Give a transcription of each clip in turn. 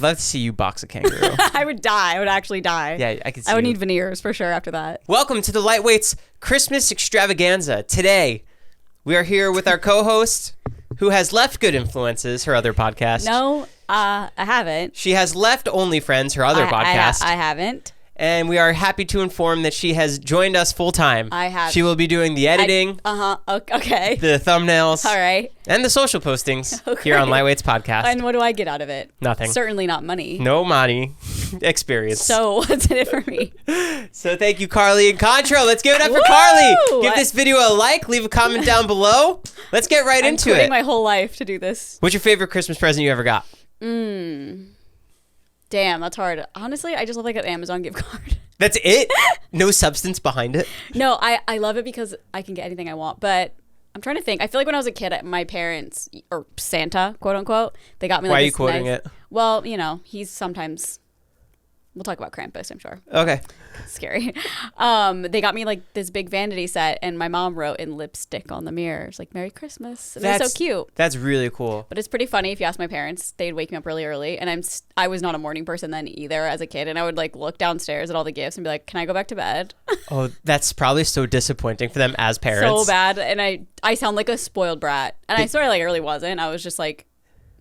I'd love to see you box a kangaroo. I would die. I would actually die. Yeah, I could see I would you. need veneers for sure after that. Welcome to the Lightweights Christmas Extravaganza. Today, we are here with our co-host, who has left Good Influences, her other podcast. No, I haven't. She has left Only Friends, her other podcast. I haven't. And we are happy to inform that she has joined us full time. I have. She will be doing the editing. Okay. The thumbnails. All right. And the social postings here on Lightweights Podcast. And what do I get out of it? Nothing. Certainly not money. No money. Experience. So what's in it for me? So thank you, Carly Incontro. Let's give it up for Woo! Carly. Give this video a like. Leave a comment down below. Let's get right into it. I'm quitting my whole life to do this. What's your favorite Christmas present you ever got? Damn, that's hard. Honestly, I just love like an Amazon gift card. That's it? No substance behind it? No, I love it because I can get anything I want. But I'm trying to think. I feel like when I was a kid, my parents, or Santa, quote unquote, they got me like Why are you this quoting nice, it? Well, you know, he's sometimes... We'll talk about Krampus, I'm sure. Okay. Scary. They got me like this big vanity set, and my mom wrote in lipstick on the mirrors like "Merry Christmas." And it's so cute. That's really cool. But it's pretty funny if you ask my parents. They'd wake me up really early, and I was not a morning person then either as a kid, and I would like look downstairs at all the gifts and be like, "Can I go back to bed?" Oh, that's probably so disappointing for them as parents. So bad, and I sound like a spoiled brat, and I sort of like really wasn't. I was just like,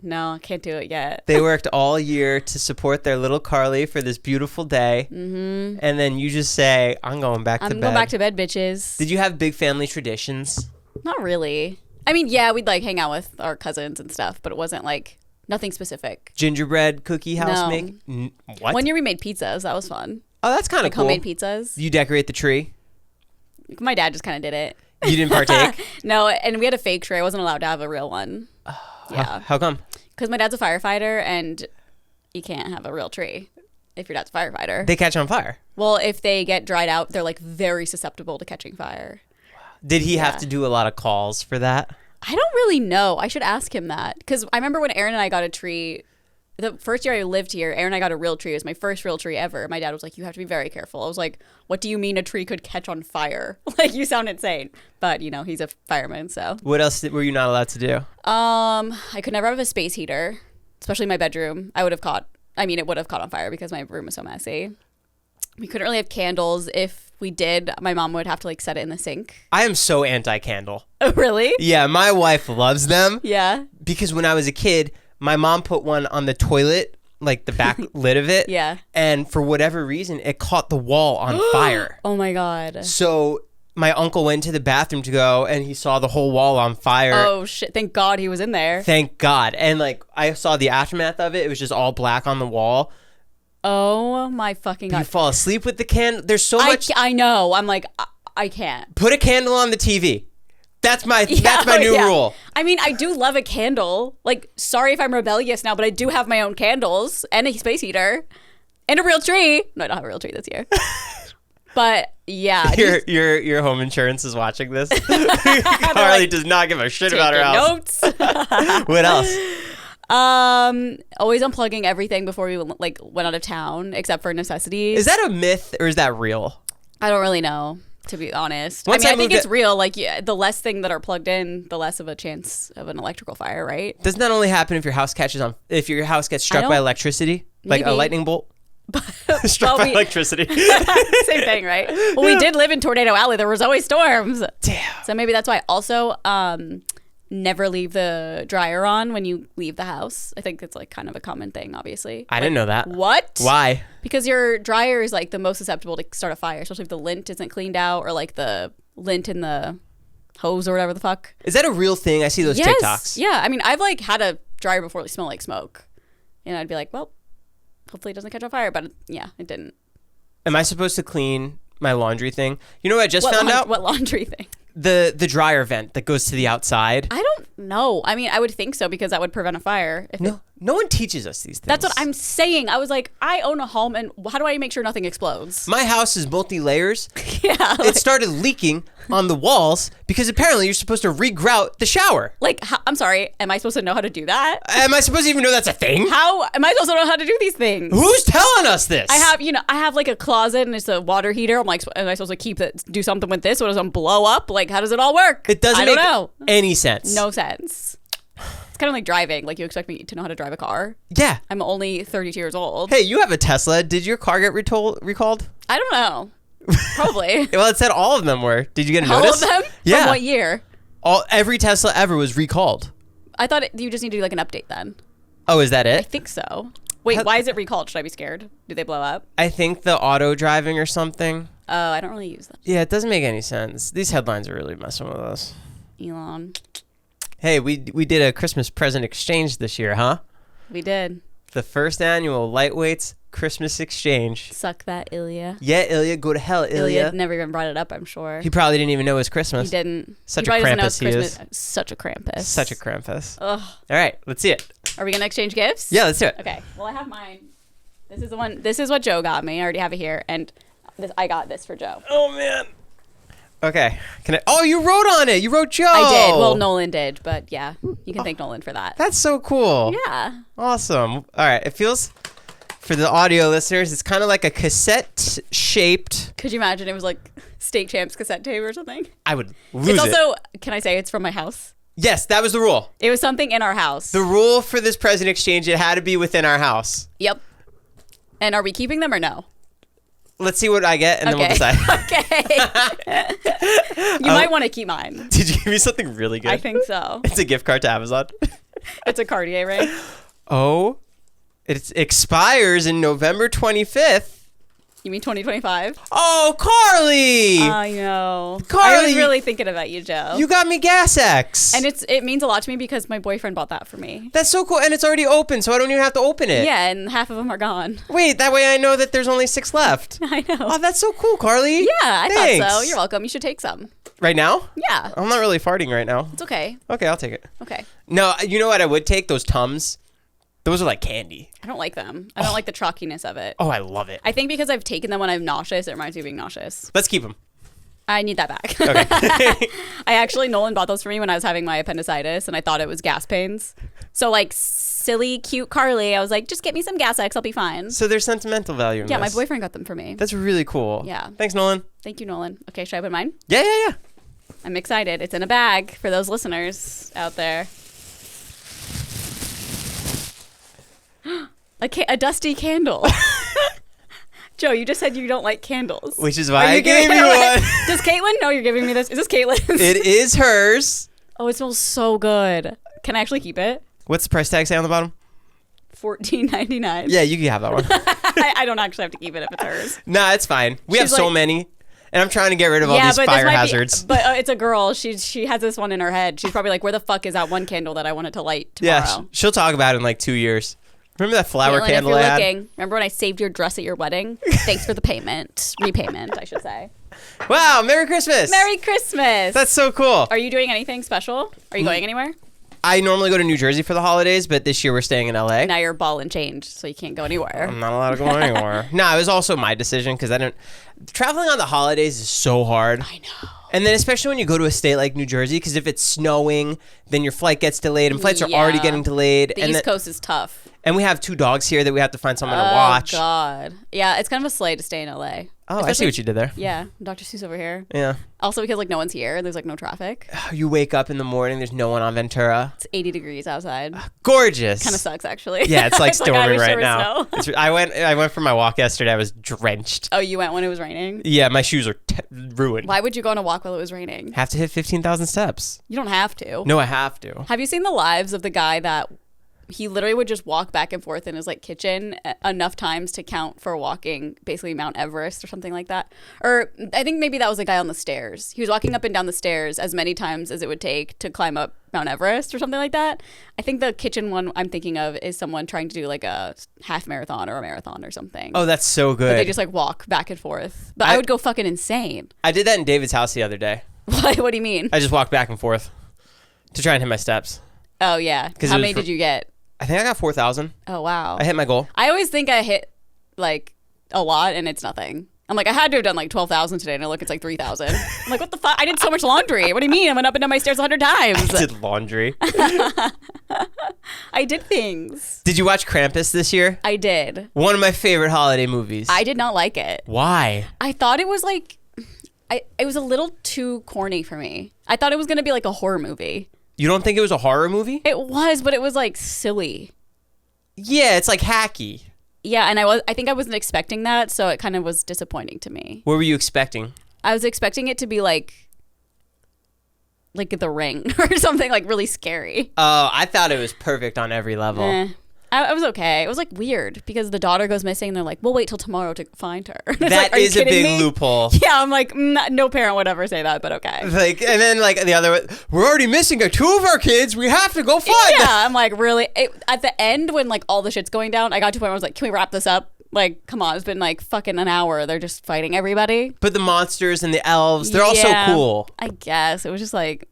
no, I can't do it yet. They worked all year to support their little Carly for this beautiful day. Mm-hmm. And then you just say, I'm going back to bed. I'm going back to bed, bitches. Did you have big family traditions? Not really. I mean, yeah, we'd like hang out with our cousins and stuff, but it wasn't like nothing specific. Gingerbread cookie house make? What? One year we made pizzas. That was fun. Oh, that's kind of like cool. Homemade pizzas. You decorate the tree? My dad just kind of did it. You didn't partake? No, and we had a fake tree. I wasn't allowed to have a real one. Yeah. How come? Because my dad's a firefighter, and you can't have a real tree if your dad's a firefighter. They catch on fire. Well, if they get dried out, they're like very susceptible to catching fire. Did he have to do a lot of calls for that? I don't really know. I should ask him that. Because I remember when Aaron and I got a tree, the first year I lived here, Aaron and I got a real tree. It was my first real tree ever. My dad was like, you have to be very careful. I was like, what do you mean a tree could catch on fire? Like, you sound insane. But, you know, he's a fireman, so. What else were you not allowed to do? I could never have a space heater, especially in my bedroom. It would have caught on fire because my room was so messy. We couldn't really have candles. If we did, my mom would have to like set it in the sink. I am so anti-candle. Oh, really? Yeah, my wife loves them. Yeah. Because when I was a kid, my mom put one on the toilet, like the back lid of it. Yeah. And for whatever reason, it caught the wall on fire. Oh my God. So my uncle went to the bathroom to go, and he saw the whole wall on fire. Oh shit. Thank God he was in there. Thank God. And like I saw the aftermath of it. It was just all black on the wall. Oh my fucking God. You fall asleep with the candle. There's so much. I know. I'm like, I can't. Put a candle on the TV. That's my new rule. I mean, I do love a candle. Like, sorry if I'm rebellious now, but I do have my own candles and a space heater and a real tree. No, I don't have a real tree this year. But yeah, your home insurance is watching this. Carly does not give a shit about her house. Notes. What else? Always unplugging everything before we went out of town, except for necessities. Is that a myth or is that real? I don't really know, to be honest. Once I think it's real. Like, the less thing that are plugged in, the less of a chance of an electrical fire, right? Doesn't that only happen if your house if your house gets struck by electricity, like a lightning bolt? Struck by electricity. Same thing, right? Well, we did live in Tornado Alley. There was always storms. Damn. So maybe that's why. Also, never leave the dryer on when you leave the house. I think it's like kind of a common thing, obviously. I didn't know that. What? Why? Because your dryer is like the most susceptible to start a fire, especially if the lint isn't cleaned out or like the lint in the hose or whatever the fuck. Is that a real thing? I see those TikToks. Yeah. I mean, I've like had a dryer before that smelled like smoke. And I'd be like, well, hopefully it doesn't catch on fire. But yeah, it didn't. Am I supposed to clean my laundry thing? You know what I just found out? What laundry thing? The dryer vent that goes to the outside. I don't know. I mean, I would think so because that would prevent a fire. No one teaches us these things. That's what I'm saying. I was like, I own a home, and how do I make sure nothing explodes? My house is multi-layers. Yeah. It started leaking on the walls because apparently you're supposed to regrout the shower. Like, I'm sorry. Am I supposed to know how to do that? Am I supposed to even know that's a thing? How am I supposed to know how to do these things? Who's telling us this? I have like a closet and it's a water heater. I'm like, am I supposed to do something with this so it doesn't blow up? Like, how does it all work? It doesn't I don't make know. any sense. No sense. It's kind of like driving. Like, you expect me to know how to drive a car? Yeah. I'm only 32 years old. Hey, you have a Tesla. Did your car get recalled? I don't know. Probably. Well, it said all of them were. Did you get a All notice? of them? Yeah. From what year? Every Tesla ever was recalled. I thought you just need to do like an update then. Oh, is that I it? think so. Wait, why is it recalled? Should I be scared? Do they blow up? I think the auto driving or something. Oh, I don't really use them. Yeah, it doesn't make any sense. These headlines are really messing with us. Elon. Hey, we did a Christmas present exchange this year, huh? We did. The first annual Lightweights Christmas exchange. Suck that, Ilya. Yeah, Ilya, go to hell, Ilya. Never even brought it up, I'm sure. He probably didn't even know it was Christmas. He didn't. Such he a probably doesn't know Krampus it's he Christmas. is. Such a Krampus. Such a Krampus. Ugh. All right, let's see it. Are we going to exchange gifts? Yeah, let's do it. Okay. Well, I have mine. This is the one. This is what Joe got me. I already have it here. And I got this for Joe. Oh, man. Okay. Oh, you wrote on it. You wrote Joe. I did. Well, Nolan did. But yeah, you can thank Nolan for that. That's so cool. Yeah. Awesome. All right. It feels, for the audio listeners, it's kind of like a cassette-shaped. Could you imagine it was like State Champs cassette tape or something? I would lose It's it. also, can I say it's from my house? Yes, that was the rule. It was something in our house. The rule for this present exchange, it had to be within our house. Yep. And are we keeping them or no? Let's see what I get, and then we'll decide. Okay. You might want to keep mine. Did you give me something really good? I think so. It's a gift card to Amazon. It's a Cartier ring. Oh, it expires in November 25th. You mean 2025? Oh, Carly! I know. I Carly, was really thinking about you, Joe. you got me Gas X. And it means a lot to me because my boyfriend bought that for me. That's so cool, and it's already open, so I don't even have to open it. Yeah, and half of them are gone. Wait, that way I know that there's only 6 left. I know. Oh, that's so cool, Carly. Yeah, I Thanks. thought so. You're welcome. You should take some. Right now? Yeah. I'm not really farting right now. It's okay. Okay, I'll take it. Okay. No, you know what I would take? Those Tums. Those are like candy. I don't like them. I don't like the chalkiness of it. Oh, I love it. I think because I've taken them when I'm nauseous, it reminds me of being nauseous. Let's keep them. I need that back. Okay. Nolan bought those for me when I was having my appendicitis and I thought it was gas pains. So like silly, cute Carly, I was like, just get me some Gas X, I'll be fine. So there's sentimental value in Yeah, this. my boyfriend got them for me. That's really cool. Yeah. Thanks, Nolan. Thank you, Nolan. Okay, should I open mine? Yeah. I'm excited. It's in a bag for those listeners out there. A dusty candle. Joe, you just said you don't like candles. Which is why I gave you one. Does Caitlin know you're giving me this? Is this Caitlin's? It is hers. Oh, it smells so good. Can I actually keep it? What's the price tag say on the bottom? $14.99. Yeah, you can have that one. I don't actually have to keep it if it's hers. Nah, it's fine. We have She's so like- many. And I'm trying to get rid of all these fire hazards. But it's a girl. She has this one in her head. She's probably like, where the fuck is that one candle that I wanted to light tomorrow? Yeah, she'll talk about it in like 2 years. Remember that flower Caitlin, candle if I you're had? looking, remember when I saved your dress at your wedding? Thanks for the repayment, I should say. Wow, Merry Christmas. Merry Christmas. That's so cool. Are you doing anything special? Are you going anywhere? I normally go to New Jersey for the holidays, but this year we're staying in LA. Now you're ball and change, so you can't go anywhere. I'm not allowed to go anywhere. No, it was also my decision because traveling on the holidays is so hard. I know. And then especially when you go to a state like New Jersey, because if it's snowing, then your flight gets delayed, and flights are already getting delayed. The East Coast is tough. And we have 2 dogs here that we have to find someone to Oh, watch. God. Yeah, it's kind of a slay to stay in LA. Oh, I see what you did there. Yeah, Dr. Seuss over here. Yeah. Also because, like, no one's here. There's, like, no traffic. You wake up in the morning, there's no one on Ventura. It's 80 degrees outside. Gorgeous. Kind of sucks, actually. Yeah, it's like I storming wish there right was now. snow. I went for my walk yesterday. I was drenched. Oh, you went when it was raining? Yeah, my shoes are ruined. Why would you go on a walk while it was raining? Have to hit 15,000 steps. You don't have to. No, I have to. Have you seen the lives of the guy that he literally would just walk back and forth in his like kitchen enough times to count for walking basically Mount Everest or something like that? Or I think maybe that was the guy on the stairs. He was walking up and down the stairs as many times as it would take to climb up Mount Everest or something like that. I think the kitchen one I'm thinking of is someone trying to do like a half marathon or a marathon or something. Oh, that's so good. But they just like walk back and forth. But I would go fucking insane. I did that in David's house the other day. What do you mean? I just walked back and forth to try and hit my steps. Oh, yeah. How many did you get? I think I got 4,000. Oh, wow. I hit my goal. I always think I hit like a lot and it's nothing. I'm like, I had to have done like 12,000 today and I look, it's like 3,000. I'm like, what the fuck? I did so much laundry. What do you mean? I went up and down my stairs 100 times. I did laundry. I did things. Did you watch Krampus this year? I did. One of my favorite holiday movies. I did not like it. Why? I thought it was like, it was a little too corny for me. I thought it was going to be like a horror movie. You don't think it was a horror movie? It was, but it was like silly. Yeah, it's like hacky. Yeah, and I think I wasn't expecting that, so it kind of was disappointing to me. What were you expecting? I was expecting it to be like The Ring or something like really scary. Oh, I thought it was perfect on every level. I was okay. It was like weird because the daughter goes missing and they're like, we'll wait till tomorrow to find her. That is a big loophole. Yeah, I'm like, no parent would ever say that, but okay. Like, and then like the other, we're already missing 2 of our kids. We have to go find them. Yeah, I'm like, really? At the end when like all the shit's going down, I got to a point where I was like, can we wrap this up? Like, come on, it's been like fucking an hour. They're just fighting everybody. But the monsters and the elves, they're all so cool. I guess. It was just like,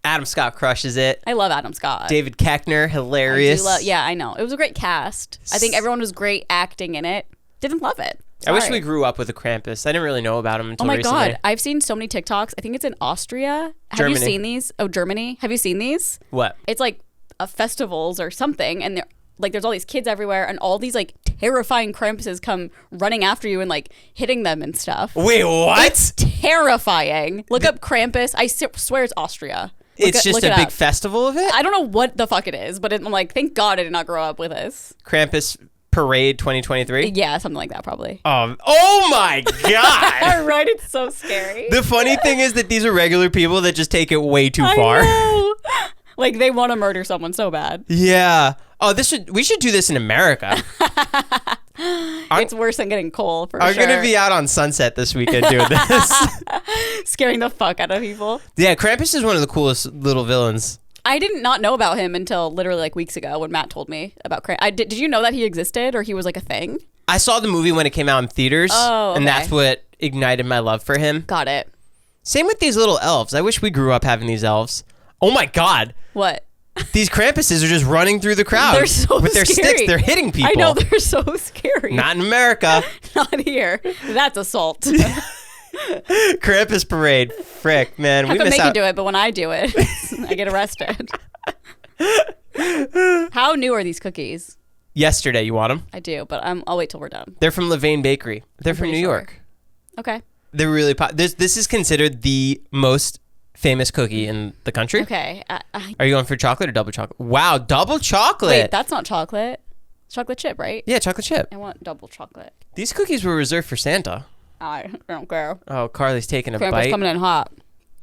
Adam Scott crushes it. I love Adam Scott. David Koechner, hilarious. Yeah, I know. It was a great cast. I think everyone was great acting in it. Didn't love it. I wish we grew up with a Krampus. I didn't really know about him until recently. Oh my God. I've seen so many TikToks. I think it's in Austria. Have you seen these? Oh, Germany. Have you seen these? What? It's like festivals or something. And like there's all these kids everywhere. And all these like terrifying Krampuses come running after you and like hitting them and stuff. Wait, what? It's terrifying. Look up Krampus. I swear it's Austria. It's just a big festival of it? I don't know what the fuck it is, but I'm like, thank God I did not grow up with this. Krampus Parade 2023? Yeah, something like that probably. Oh my God. Right? It's so scary. The funny thing is that these are regular people that just take it way too far. I know. Like they want to murder someone so bad. Yeah. Oh, we should do this in America. It's worse than getting coal, for sure. I'm going to be out on Sunset this weekend doing this. Scaring the fuck out of people. Yeah, Krampus is one of the coolest little villains. I did not know about him until literally like weeks ago when Matt told me about Krampus. Did you know that he existed or he was like a thing? I saw the movie when it came out in theaters. Oh, okay. And that's what ignited my love for him. Got it. Same with these little elves. I wish we grew up having these elves. Oh my God. What? These Krampuses are just running through the crowd. They're so with their scary. sticks. They're hitting people. I know, they're so scary. Not in America. Not here. That's assault. Krampus Parade. Frick, man. How come they can do it, but when I do it, I get arrested. How new are these cookies? Yesterday. You want them? I do, but I'll wait till we're done. They're from Levain Bakery. They're from New York. Okay. They're really this is considered the most famous cookie in the country. Okay. Are you going for chocolate or double chocolate? Wow, double chocolate. Wait, that's not chocolate. It's chocolate chip, right? Yeah, chocolate chip. I want double chocolate. These cookies were reserved for Santa. I don't care. Oh, Carly's taking a Krampus bite. coming in hot.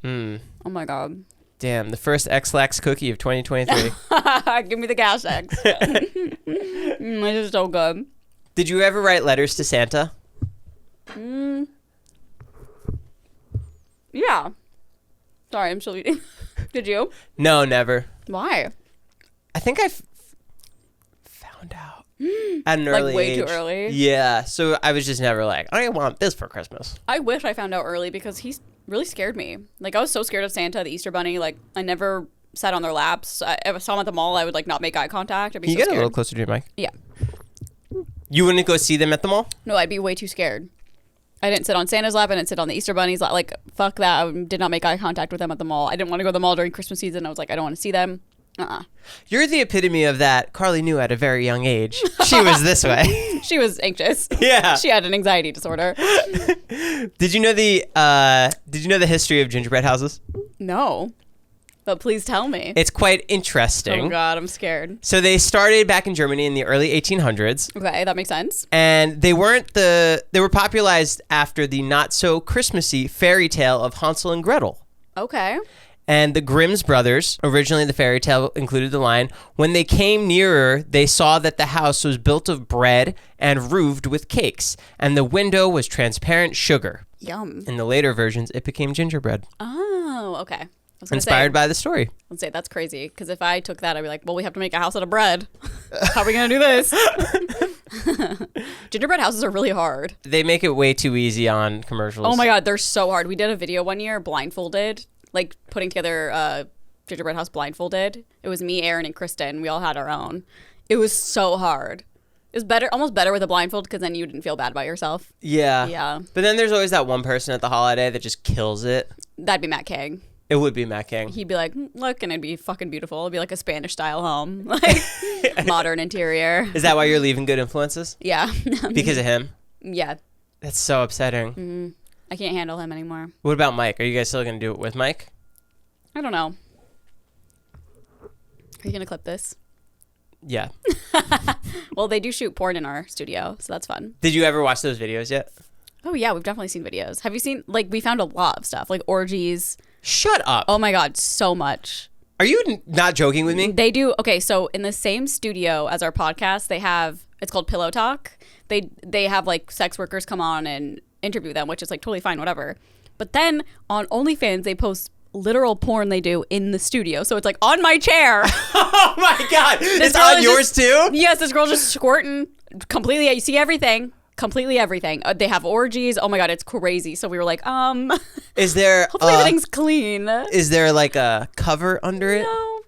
Oh my God. Damn, the first X-Lax cookie of 2023. Give me the gas X. This is so good. Did you ever write letters to Santa? Yeah. Sorry, I'm still eating. Did you? No, never. Why? I think I found out at an early age. Like way too early? Yeah, so I was just never like, I want this for Christmas. I wish I found out early because he's really scared me. Like I was so scared of Santa, the Easter Bunny. Like I never sat on their laps. If I saw them at the mall, I would like not make eye contact. I'd be Can you so get scared. a little closer to your mic? Yeah. You wouldn't go see them at the mall? No, I'd be way too scared. I didn't sit on Santa's lap. I didn't sit on the Easter Bunny's lap. Like, fuck that. I did not make eye contact with them at the mall. I didn't want to go to the mall during Christmas season. I was like, I don't want to see them. You're the epitome of that. Carly knew at a very young age. She was this way. She was anxious. Yeah. She had an anxiety disorder. Did you know the history of gingerbread houses? No. But please tell me. It's quite interesting. Oh, God, I'm scared. So they started back in Germany in the early 1800s. Okay, that makes sense. And they were popularized after the not so Christmassy fairy tale of Hansel and Gretel. Okay. And the Grimm's brothers, originally the fairy tale included the line, when they came nearer, they saw that the house was built of bread and roofed with cakes, and the window was transparent sugar. Yum. In the later versions, it became gingerbread. Oh, okay. Inspired by the story. Let's say that's crazy, because if I took that, I'd be like, well, we have to make a house out of bread. How are we going to do this? Gingerbread houses are really hard. They make it way too easy on commercials. Oh my God, they're so hard. We did a video one year, blindfolded, like putting together gingerbread house blindfolded. It was me, Aaron, and Kristen. We all had our own. It was so hard. It was better, almost better with a blindfold, because then you didn't feel bad about yourself. Yeah. Yeah. But then there's always that one person at the holiday that just kills it. That'd be Matt King. It would be Matt King. He'd be like, look, and it'd be fucking beautiful. It'd be like a Spanish style home, like modern interior. Is that why you're leaving Good Influences? Yeah. Because of him? Yeah. That's so upsetting. I can't handle him anymore. What about Mike? Are you guys still going to do it with Mike? I don't know. Are you going to clip this? Yeah. Well, they do shoot porn in our studio, so that's fun. Did you ever watch those videos yet? Oh, yeah, we've definitely seen videos. Have you seen, like, we found a lot of stuff, like orgies. Shut up. Oh, my God, so much. Are you not joking with me? They do. Okay, so in the same studio as our podcast, they have, it's called Pillow Talk. They have, like, sex workers come on and interview them, which is, like, totally fine, whatever. But then on OnlyFans, they post literal porn they do in the studio. So it's like on my chair. Oh my God. It's on yours too? Yes, this girl just squirting completely. You see everything. Completely everything. They have orgies. Oh my God, it's crazy. So we were like, is there hopefully everything's clean. Is there like a cover under it? No.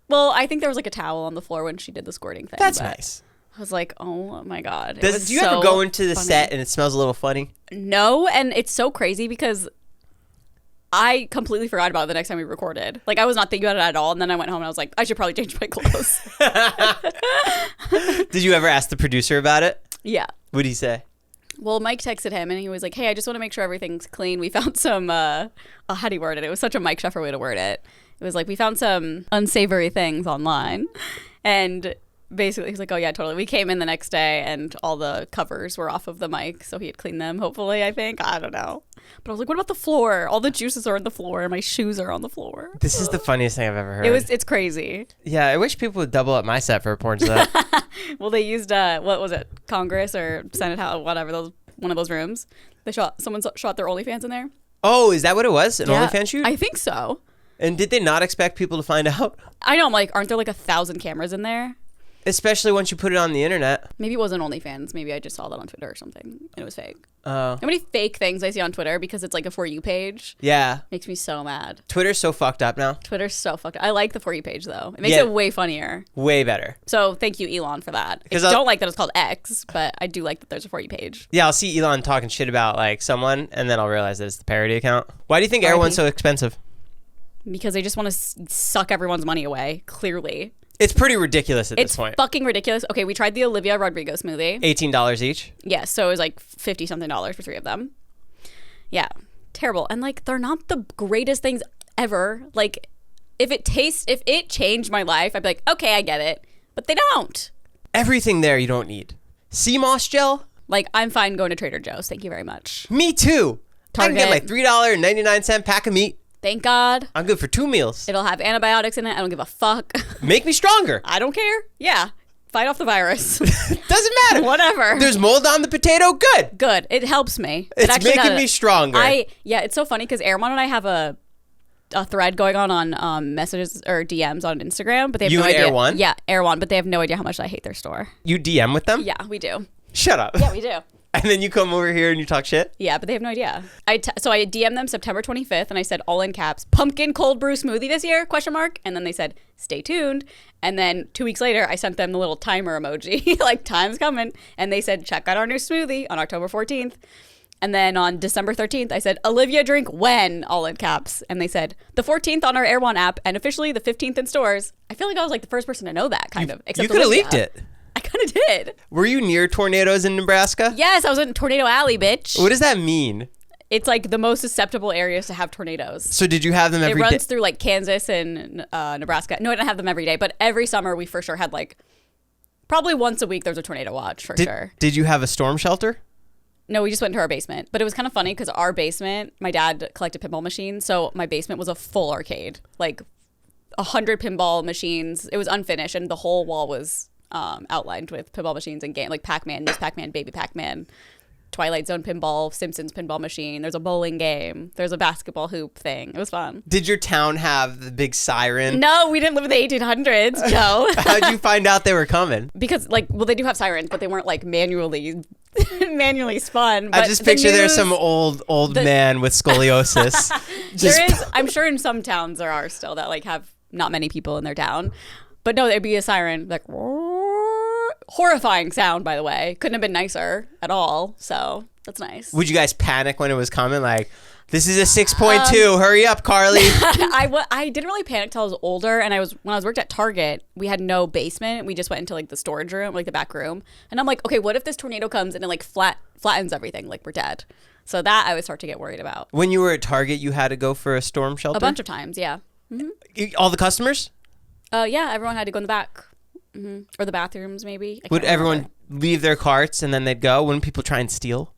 Well, I think there was like a towel on the floor when she did the squirting thing. That's nice. I was like, oh my God. Do you ever go into the set and it smells a little funny? No, and it's so crazy because I completely forgot about it the next time we recorded. Like, I was not thinking about it at all. And then I went home and I was like, I should probably change my clothes. Did you ever ask the producer about it? Yeah. What did he say? Well, Mike texted him and he was like, hey, I just want to make sure everything's clean. We found some, how do you word it? It was such a Mike Sheffer way to word it. It was like, we found some unsavory things online. And basically, he's like, oh, yeah, totally. We came in the next day and all the covers were off of the mic. So he had cleaned them, hopefully, I think. I don't know. But I was like, what about the floor? All the juices are on the floor and my shoes are on the floor. This is the funniest thing I've ever heard. It's crazy. Yeah, I wish people would double up my set for a porn set. Well, they used, what was it? Congress or Senate House, whatever, one of those rooms. Someone shot their OnlyFans in there. Oh, is that what it was? An OnlyFans shoot? I think so. And did they not expect people to find out? I know. I'm like, aren't there like 1,000 cameras in there? Especially once you put it on the internet. Maybe it wasn't OnlyFans. Maybe I just saw that on Twitter or something and it was fake. Oh. How many fake things I see on Twitter because it's like a For You page? Yeah. Makes me so mad. Twitter's so fucked up now. Twitter's so fucked up. I like the For You page though. It makes it way funnier. Way better. So thank you, Elon, for that. I don't like that it's called X, but I do like that there's a For You page. Yeah, I'll see Elon talking shit about like someone and then I'll realize that it's the parody account. Why do you think erewhon's so expensive? Because they just want to suck everyone's money away, clearly. It's pretty ridiculous at this point. It's fucking ridiculous. Okay, we tried the Olivia Rodrigo smoothie. $18 each? Yes, so it was like $50-something for 3 of them. Yeah, terrible. And like, they're not the greatest things ever. Like, if it changed my life, I'd be like, okay, I get it. But they don't. Everything there you don't need. Sea moss gel? Like, I'm fine going to Trader Joe's. Thank you very much. Me too. Target. I can get my $3.99 pack of meat. Thank God. I'm good for 2 meals. It'll have antibiotics in it. I don't give a fuck. Make me stronger. I don't care. Yeah. Fight off the virus. Doesn't matter. Whatever. There's mold on the potato. Good. Good. It helps me. It's making me stronger. Yeah, it's so funny because Erewhon and I have a thread going on messages or DMs on Instagram, but they have no idea. Erewhon? Yeah, Erewhon, but they have no idea how much I hate their store. You DM with them? Yeah, we do. Shut up. Yeah, we do. And then you come over here and you talk shit? Yeah, but they have no idea. So I DM'd them September 25th and I said, all in caps, pumpkin cold brew smoothie this year, ? And then they said, stay tuned. And then 2 weeks later, I sent them the little timer emoji, like time's coming. And they said, check out our new smoothie on October 14th. And then on December 13th, I said, Olivia drink when, all in caps. And they said, the 14th on our Erewhon app and officially the 15th in stores. I feel like I was like the first person to know that, kind of. You could have leaked it. I kind of did. Were you near tornadoes in Nebraska? Yes, I was in Tornado Alley, bitch. What does that mean? It's like the most susceptible areas to have tornadoes. So did you have them every day? It runs through like Kansas and Nebraska. No, I didn't have them every day, but every summer we for sure had like probably once a week there's a tornado watch for sure. Did you have a storm shelter? No, we just went into our basement. But it was kind of funny because our basement, my dad collected pinball machines. So my basement was a full arcade, like 100 pinball machines. It was unfinished and the whole wall was outlined with pinball machines and game like Pac-Man, Miss Pac-Man, Baby Pac-Man, Twilight Zone pinball, Simpsons pinball machine. There's a bowling game. There's a basketball hoop thing. It was fun. Did your town have the big siren? No, we didn't live in the 1800s, Joe. How'd you find out they were coming? Because they do have sirens, but they weren't like manually spun. But I just picture there's some old man with scoliosis. There is. I'm sure in some towns there are still that like have not many people in their town. But no, there'd be a siren, like, horrifying sound, by the way. Couldn't have been nicer at all. So that's nice. Would you guys panic when it was coming? Like, this is a 6.2. Hurry up, Carly. I didn't really panic till I was older. And when I was worked at Target, we had no basement. We just went into like the storage room, like the back room. And I'm like, okay, what if this tornado comes and it like flattens everything? Like we're dead. So that I would start to get worried about. When you were at Target, you had to go for a storm shelter? A bunch of times, yeah. Mm-hmm. All the customers? Yeah, everyone had to go in the back. Or the bathrooms, maybe. Would everyone leave their carts and then they'd go? Wouldn't people try and steal?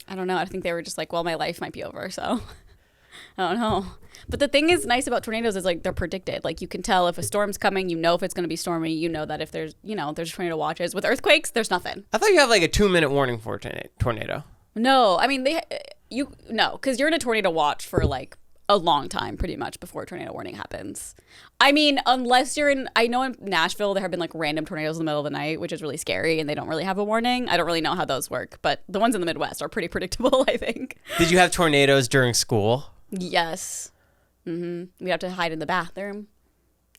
I don't know. I think they were just like, well, my life might be over, so I don't know. But the thing is nice about tornadoes is like they're predicted. Like you can tell if a storm's coming, you know if it's going to be stormy, you know that if there's, there's tornado watches. With earthquakes, there's nothing. I thought you have like a 2-minute warning for a tornado. No, I mean, because you're in a tornado watch for like a long time pretty much before a tornado warning happens. I mean, unless I know in Nashville there have been like random tornadoes in the middle of the night, which is really scary, and they don't really have a warning. I don't really know how those work, but the ones in the Midwest are pretty predictable, I think. Did you have tornadoes during school? Yes. We have to hide in the bathroom.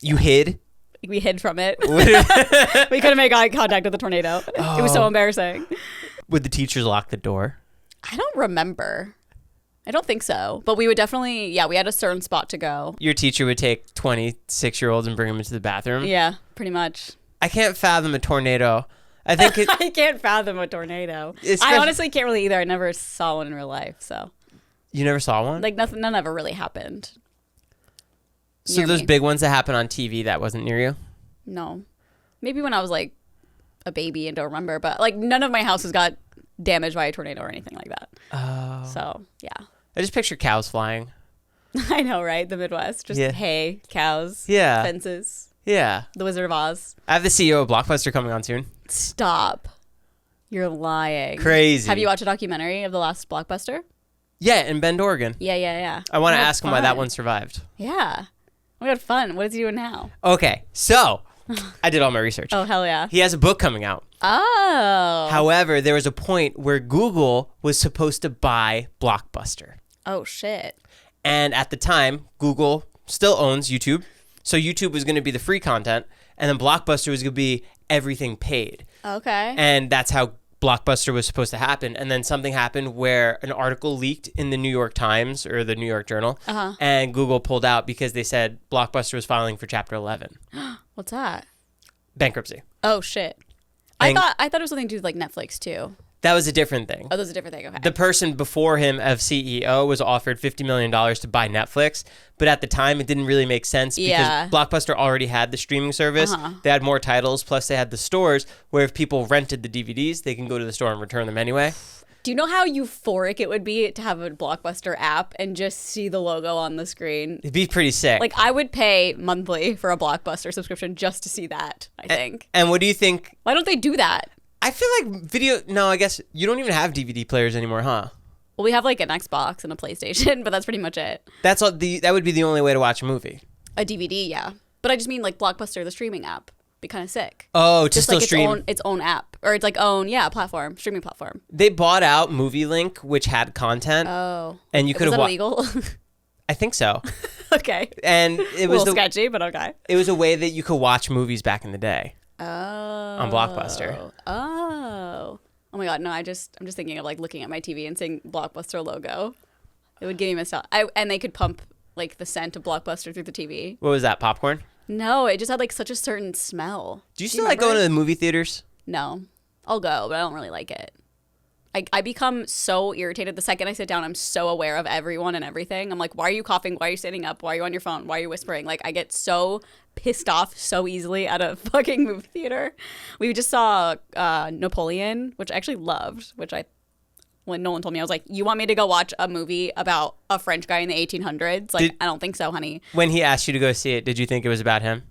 You hid? We hid from it. We couldn't make eye contact with the tornado. It was so embarrassing. Would the teachers lock the door? I don't remember. I don't think so. But we would definitely, we had a certain spot to go. Your teacher would take 26-year-olds and bring them into the bathroom? Yeah, pretty much. I can't fathom a tornado. I think I can't fathom a tornado. I honestly can't really either. I never saw one in real life, so. You never saw one? Like none ever really happened. So those big ones that happen on TV, that wasn't near you? No. Maybe when I was like a baby and don't remember, but like none of my houses got damaged by a tornado or anything like that. Oh. So, yeah. I just picture cows flying. I know, right? The Midwest. Just hay, cows, fences. Yeah. The Wizard of Oz. I have the CEO of Blockbuster coming on soon. Stop. You're lying. Crazy. Have you watched a documentary of the last Blockbuster? Yeah, in Bend, Oregon. Yeah. I want to ask him why that one survived. Yeah. We had fun. What is he doing now? Okay, so I did all my research. Oh, hell yeah. He has a book coming out. Oh. However, there was a point where Google was supposed to buy Blockbuster. Oh, shit. And at the time, Google still owns YouTube. So YouTube was going to be the free content. And then Blockbuster was going to be everything paid. Okay. And that's how Blockbuster was supposed to happen. And then something happened where an article leaked in the New York Times or the New York Journal. And Google pulled out because they said Blockbuster was filing for Chapter 11. What's that? Bankruptcy. Oh, shit. I thought it was something to do with like Netflix too. That was a different thing. Oh, that was a different thing. Okay. The person before him as CEO was offered $50 million to buy Netflix, but at the time it didn't really make sense because Blockbuster already had the streaming service. They had more titles, plus they had the stores where if people rented the DVDs, they can go to the store and return them anyway. Do you know how euphoric it would be to have a Blockbuster app and just see the logo on the screen? It'd be pretty sick. Like, I would pay monthly for a Blockbuster subscription just to see that, I think. And what do you think? Why don't they do that? I feel like no, I guess you don't even have DVD players anymore, huh? Well, we have like an Xbox and a PlayStation, but that's pretty much it. That would be the only way to watch a movie. A DVD, yeah. But I just mean like Blockbuster, the streaming app. Be kind of sick. Oh, just still like stream its own app, or it's like platform, streaming platform. They bought out Movie Link, which had content. Oh, and you could have illegal. I think so. Okay. And it was a little sketchy, but okay. It was a way that you could watch movies back in the day. Oh. On Blockbuster. Oh my god, no! I'm just thinking of like looking at my TV and seeing Blockbuster logo. It would give me nostalgia. And they could pump like the scent of Blockbuster through the TV. What was that? Popcorn? No, it just had like such a certain smell. Do you still like going to the movie theaters? No, I'll go, but I don't really like it. I become so irritated the second I sit down. I'm so aware of everyone and everything. I'm like, why are you coughing? Why are you standing up? Why are you on your phone? Why are you whispering? Like, I get so pissed off so easily at a fucking movie theater. We just saw Napoleon, which I actually loved, when Nolan told me, I was like, you want me to go watch a movie about a French guy in the 1800s? Like, I don't think so, honey. When he asked you to go see it, did you think it was about him?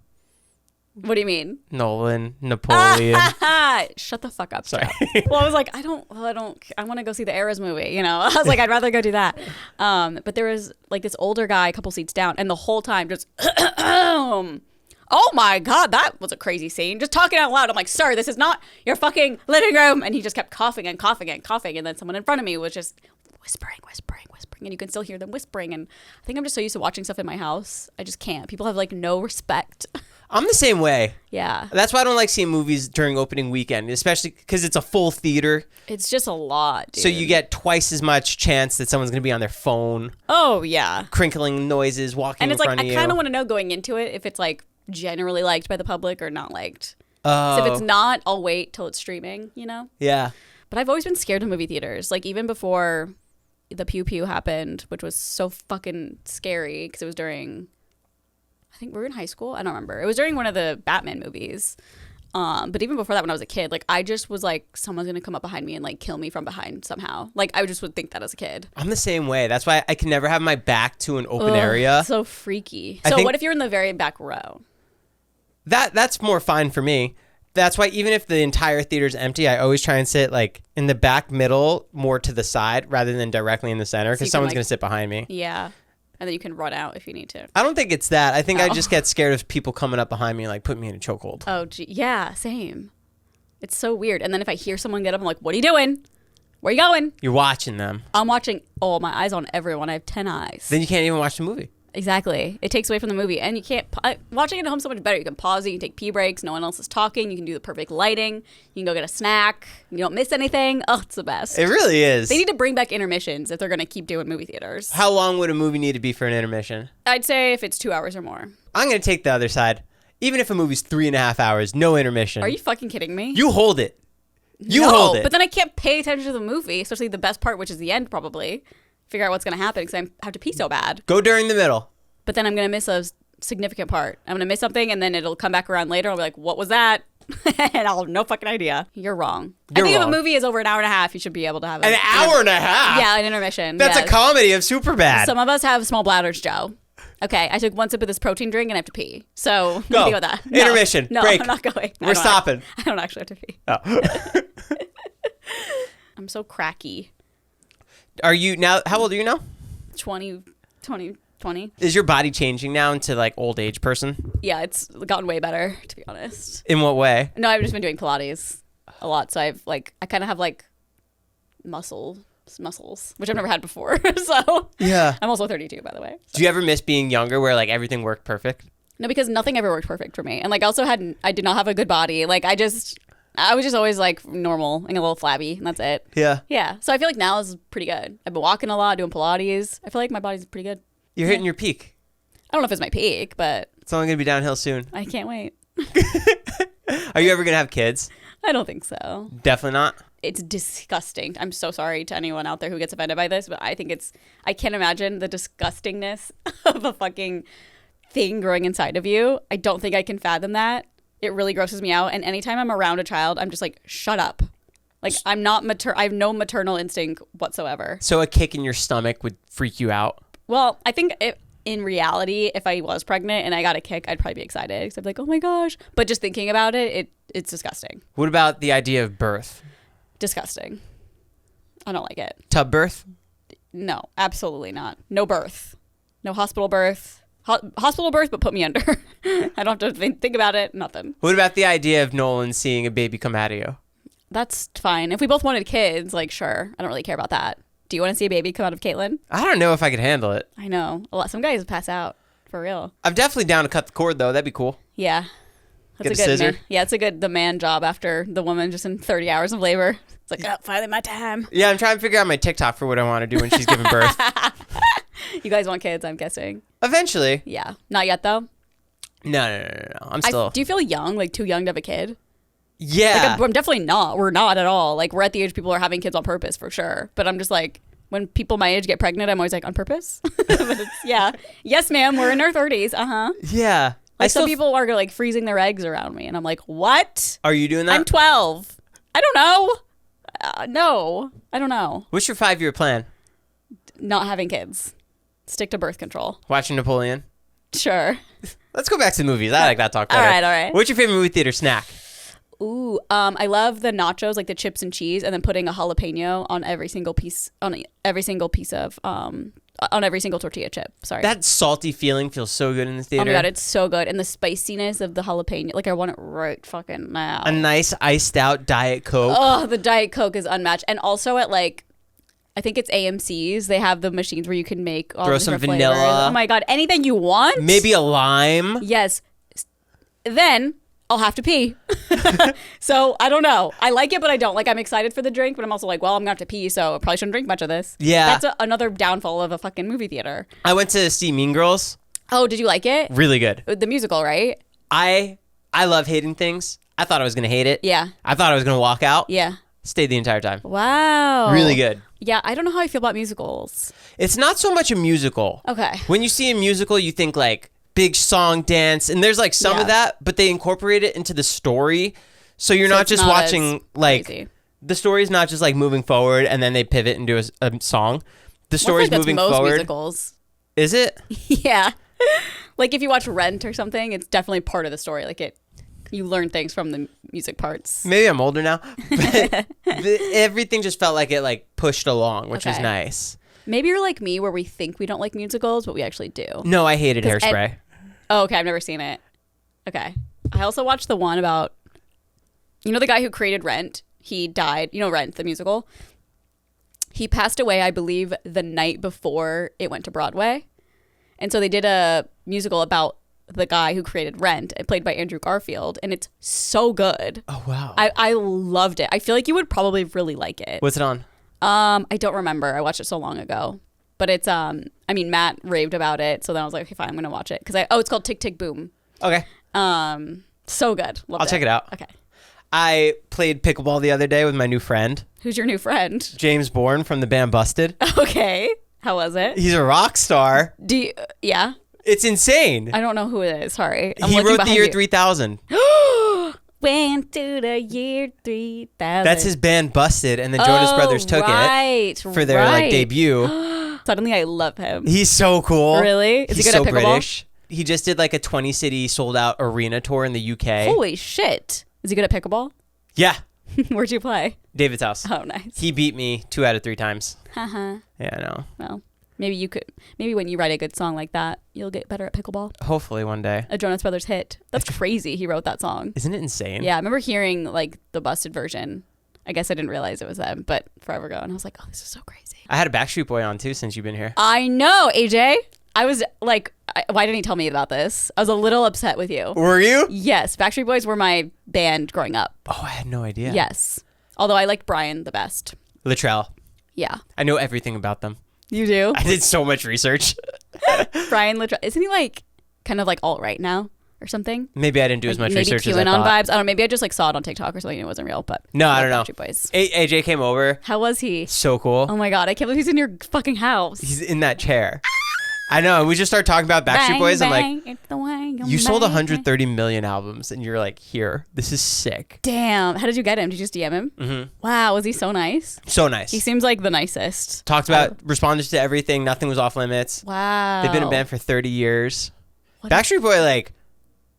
What do you mean? Nolan, Napoleon. Shut the fuck up. Sorry. Well, I was like, I want to go see the Eras movie, you know? I was like, I'd rather go do that. But there was like this older guy a couple seats down, and the whole time just, oh my God, that was a crazy scene. Just talking out loud. I'm like, sir, this is not your fucking living room. And he just kept coughing and coughing and coughing. And then someone in front of me was just whispering. And you can still hear them whispering. And I think I'm just so used to watching stuff in my house. I just can't. People have like no respect. I'm the same way. Yeah. That's why I don't like seeing movies during opening weekend, especially because it's a full theater. It's just a lot, dude. So you get twice as much chance that someone's going to be on their phone. Oh, yeah. Crinkling noises, walking in front of you. And it's like, I kind of want to know going into it if it's like generally liked by the public or not liked. So if it's not, I'll wait till it's streaming, you know? Yeah. But I've always been scared of movie theaters. Like even before the Pew Pew happened, which was so fucking scary because it was during... I think we were in high school. I don't remember. It was during one of the Batman movies. But even before that, when I was a kid, like I just was like, someone's gonna come up behind me and like kill me from behind somehow. Like I just would think that as a kid. I'm the same way. That's why I can never have my back to an open area. So freaky. So what if you're in the very back row? That's more fine for me. That's why even if the entire theater's empty, I always try and sit like in the back middle, more to the side rather than directly in the center, because someone's gonna sit behind me. Yeah. And then you can run out if you need to. I don't think it's that. I think I just get scared of people coming up behind me and like put me in a chokehold. Oh, gee. Yeah, same. It's so weird. And then if I hear someone get up, I'm like, what are you doing? Where are you going? You're watching them. I'm watching. Oh, my eyes on everyone. I have 10 eyes. Then you can't even watch the movie. Exactly. It takes away from the movie. And you can't, watching it at home so much better. You can pause it, you can take pee breaks, no one else is talking, you can do the perfect lighting, you can go get a snack, you don't miss anything. Oh, it's the best. It really is. They need to bring back intermissions if they're going to keep doing movie theaters. How long would a movie need to be for an intermission? I'd say if it's 2 hours or more. I'm going to take the other side. Even if a movie's 3.5 hours, no intermission. Are you fucking kidding me? You hold it. You no, hold it. But then I can't pay attention to the movie, especially the best part, which is the end probably. Figure out what's going to happen because I have to pee so bad. Go during the middle. But then I'm going to miss a significant part. I'm going to miss something, and then it'll come back around later. I'll be like, what was that? And I'll have no fucking idea. You're wrong. I think if a movie is over an hour and a half, you should be able to have an hour and a half? Yeah, an intermission. That's a comedy of Superbad. Some of us have small bladders, Joe. Okay, I took one sip of this protein drink, and I have to pee. So, go. What do you think about that? Intermission. No, break. I'm not going. We're stopping. I don't actually have to pee. Oh. I'm so cracky. Are you now? How old are you now? 20. Is your body changing now into like old age person? Yeah, it's gotten way better, to be honest. In what way? No, I've just been doing Pilates a lot. So I kind of have like muscles, which I've never had before. So yeah. I'm also 32, by the way. So. Do you ever miss being younger where like everything worked perfect? No, because nothing ever worked perfect for me. And like I did not have a good body. Like I was just always like normal and a little flabby, and that's it. Yeah. Yeah. So I feel like now is pretty good. I've been walking a lot, doing Pilates. I feel like my body's pretty good. You're hitting your peak. I don't know if it's my peak, but it's only going to be downhill soon. I can't wait. Are you ever going to have kids? I don't think so. Definitely not. It's disgusting. I'm so sorry to anyone out there who gets offended by this, but I think I can't imagine the disgustingness of a fucking thing growing inside of you. I don't think I can fathom that. It really grosses me out. And anytime I'm around a child, I'm just like, shut up. Like I'm not I have no maternal instinct whatsoever. So a kick in your stomach would freak you out? Well, I think in reality, if I was pregnant and I got a kick, I'd probably be excited. Because I'd be like, oh my gosh. But just thinking about it's disgusting. What about the idea of birth? Disgusting. I don't like it. Tub birth? No, absolutely not. No birth. No hospital birth. Hospital birth, but put me under. I don't have to think about it. Nothing. What about the idea of Nolan seeing a baby come out of you? That's fine. If we both wanted kids, like, sure. I don't really care about that. Do you want to see a baby come out of Caitlin? I don't know if I could handle it. I know. Some guys pass out. For real. I'm definitely down to cut the cord, though. That'd be cool. Yeah. Get a scissor? Man. Yeah, it's the man job after the woman just in 30 hours of labor. It's like, oh, finally my time. Yeah, I'm trying to figure out my TikTok for what I want to do when she's giving birth. You guys want kids, I'm guessing. Eventually. Yeah. Not yet, though? No. I'm still... Do you feel young? Like, too young to have a kid? Yeah. Like, I'm definitely not. We're not at all. Like, we're at the age people are having kids on purpose, for sure. But I'm just like, when people my age get pregnant, I'm always like, on purpose? But yeah. Yes, ma'am. We're in our 30s. Uh-huh. Yeah. Like, some people are, like, freezing their eggs around me. And I'm like, what? Are you doing that? I'm 12. I don't know. No. I don't know. What's your 5-year plan? Not having kids. Stick to birth control. Watching Napoleon? Sure. Let's go back to the movies. I like that talk better. All right. What's your favorite movie theater snack? Ooh, I love the nachos, like the chips and cheese, and then putting a jalapeno on every single piece on every single tortilla chip. Sorry. That salty feeling feels so good in the theater. Oh my god, it's so good, and the spiciness of the jalapeno, like I want it right fucking now. A nice iced out Diet Coke. Oh, the Diet Coke is unmatched, and also at like, I think it's AMC's. They have the machines where you can make all throw some vanilla. Flavors. Oh my god, anything you want. Maybe a lime. Yes. Then I'll have to pee. So I don't know. I like it, but I don't. Like, I'm excited for the drink, but I'm also like, well, I'm gonna have to pee, so I probably shouldn't drink much of this. Yeah. That's another downfall of a fucking movie theater. I went to see Mean Girls. Oh, did you like it? Really good. The musical, right? I love hating things. I thought I was gonna hate it. Yeah. I thought I was gonna walk out. Yeah. Stayed the entire time. Wow. Really good. Yeah, I don't know how I feel about musicals. It's not so much a musical. Okay. When you see a musical, you think like big song dance, and there's like some of that, but they incorporate it into the story. So you're not just watching like crazy. The story's not just like moving forward and then they pivot and do a song. The story's moving most forward. Musicals. Is it? Yeah. Like if you watch Rent or something, it's definitely part of the story. Like you learn things from the music parts. Maybe I'm older now, but everything just felt like it like pushed along, which is nice. Maybe you're like me where we think we don't like musicals, but we actually do. No, I hated Hairspray. Oh, okay. I've never seen it. Okay. I also watched the one about, the guy who created Rent. He died. Rent, the musical. He passed away, I believe, the night before it went to Broadway. And so they did a musical about the guy who created Rent, played by Andrew Garfield, and it's so good. Oh, wow. I loved it. I feel like you would probably really like it. What's it on? I don't remember. I watched it so long ago. But it's, Matt raved about it, so then I was like, okay, fine, I'm going to watch it. It's called Tick, Tick, Boom. Okay. So good. Loved I'll check it out. Okay. I played pickleball the other day with my new friend. Who's your new friend? James Bourne from the band Busted. Okay. How was it? He's a rock star. Yeah? It's insane. I don't know who it is. Sorry. He wrote the year 3000. Went to the year 3000. That's his band Busted, and the Jonas Brothers took it for their like debut. Suddenly I love him. He's so cool. Really? Is He's he good so at pickleball? British. He just did like a 20-city sold-out arena tour in the UK. Holy shit. Is he good at pickleball? Yeah. Where'd you play? David's house. Oh, nice. He beat me 2 out of 3 times. Haha. Yeah, I know. Well, maybe when you write a good song like that, you'll get better at pickleball. Hopefully one day. A Jonas Brothers hit. That's crazy. He wrote that song. Isn't it insane? Yeah, I remember hearing like the Busted version. I guess I didn't realize it was them, but forever ago. And I was like, oh, this is so crazy. I had a Backstreet Boy on too since you've been here. I know, AJ. I was like, why didn't he tell me about this? I was a little upset with you. Were you? Yes. Backstreet Boys were my band growing up. Oh, I had no idea. Yes. Although I liked Brian the best. Latrell. Yeah. I know everything about them. You do? I did so much research. Brian Latrell. Isn't he like kind of like alt-right now or something? Maybe I didn't do as much research as I Maybe thought. QAnon vibes. I don't know. Maybe I just like saw it on TikTok or something and it wasn't real, but. No, I don't know. Backstreet Boys. AJ came over. How was he? So cool. Oh my God. I can't believe he's in your fucking house. He's in that chair. I know. And we just started talking about Backstreet Boys. I'm like, you sold 130 million albums and you're like, here, this is sick. Damn. How did you get him? Did you just DM him? Mm-hmm. Wow. Was he so nice? So nice. He seems like the nicest. Talked about, responded to everything. Nothing was off limits. Wow. They've been a band for 30 years. Backstreet Boy, like,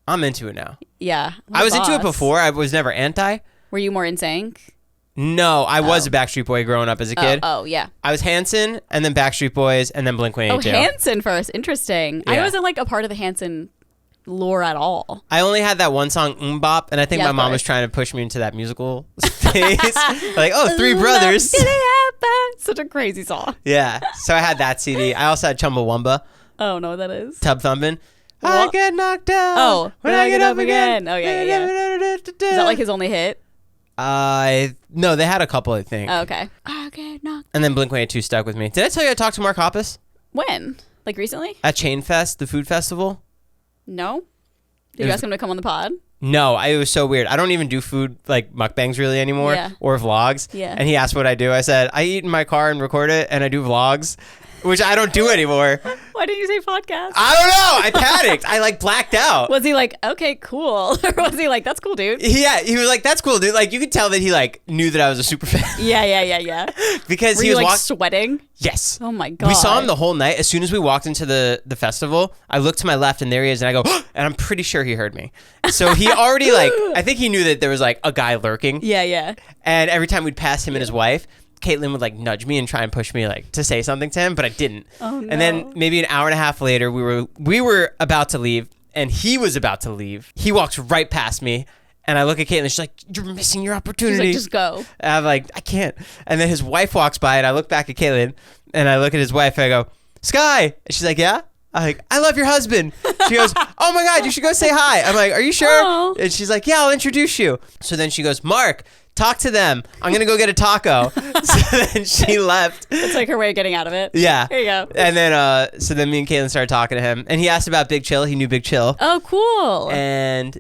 I'm into it now. Yeah. I was into it before. I was never anti. Were you more in sync? No, I was a Backstreet Boy growing up as a kid. Oh, yeah. I was Hanson, and then Backstreet Boys, and then Blink-182. Oh, Hanson first. Interesting. Yeah. I wasn't like a part of the Hanson lore at all. I only had that one song, Bop, and I think my mom was trying to push me into that musical space. Like, oh, 3 brothers. Such a crazy song. Yeah. So I had that CD. I also had Chumbawamba. I don't know what that is. Tub Thumping. I get knocked down. Oh, when I get up again. Oh, yeah. Is that like his only hit? No, they had a couple, I think. Oh, okay. I get knocked. And then Blink-182 stuck with me. Did I tell you I talked to Mark Hoppus? When? Like recently? At Chain Fest, the food festival? No. Did you ask him to come on the pod? No, it was so weird. I don't even do food like mukbangs really anymore or vlogs. Yeah. And he asked what I do. I said, I eat in my car and record it, and I do vlogs, which I don't do anymore. Why didn't you say podcast? I don't know. I panicked. I like blacked out. Was he like, okay, cool? Or was he like, that's cool, dude? Yeah, he was like, that's cool, dude. Like, you could tell that he like knew that I was a super fan. Yeah. Because Were he you was like sweating? Yes. Oh my God. We saw him the whole night. As soon as we walked into the festival, I looked to my left and there he is, and I go, and I'm pretty sure he heard me. So he already like, I think he knew that there was like a guy lurking. Yeah. And every time we'd pass him and his wife, Caitlin would like nudge me and try and push me like to say something to him, but I didn't. Oh no. And then maybe an hour and a half later, we were about to leave, and he was about to leave. He walks right past me, and I look at Caitlin. She's like, "You're missing your opportunity." She's like, just go. And I'm like, I can't. And then his wife walks by, and I look back at Caitlin, and I look at his wife, and I go, "Sky." And she's like, "Yeah." I'm like, "I love your husband." She goes, "Oh my God, you should go say hi." I'm like, "Are you sure?" Aww. And she's like, "Yeah, I'll introduce you." So then she goes, "Mark, talk to them. I'm going to go get a taco. So then she left. It's like her way of getting out of it. Yeah. There you go. And then, so then me and Caitlin started talking to him, and he asked about Big Chill. He knew Big Chill. Oh, cool. And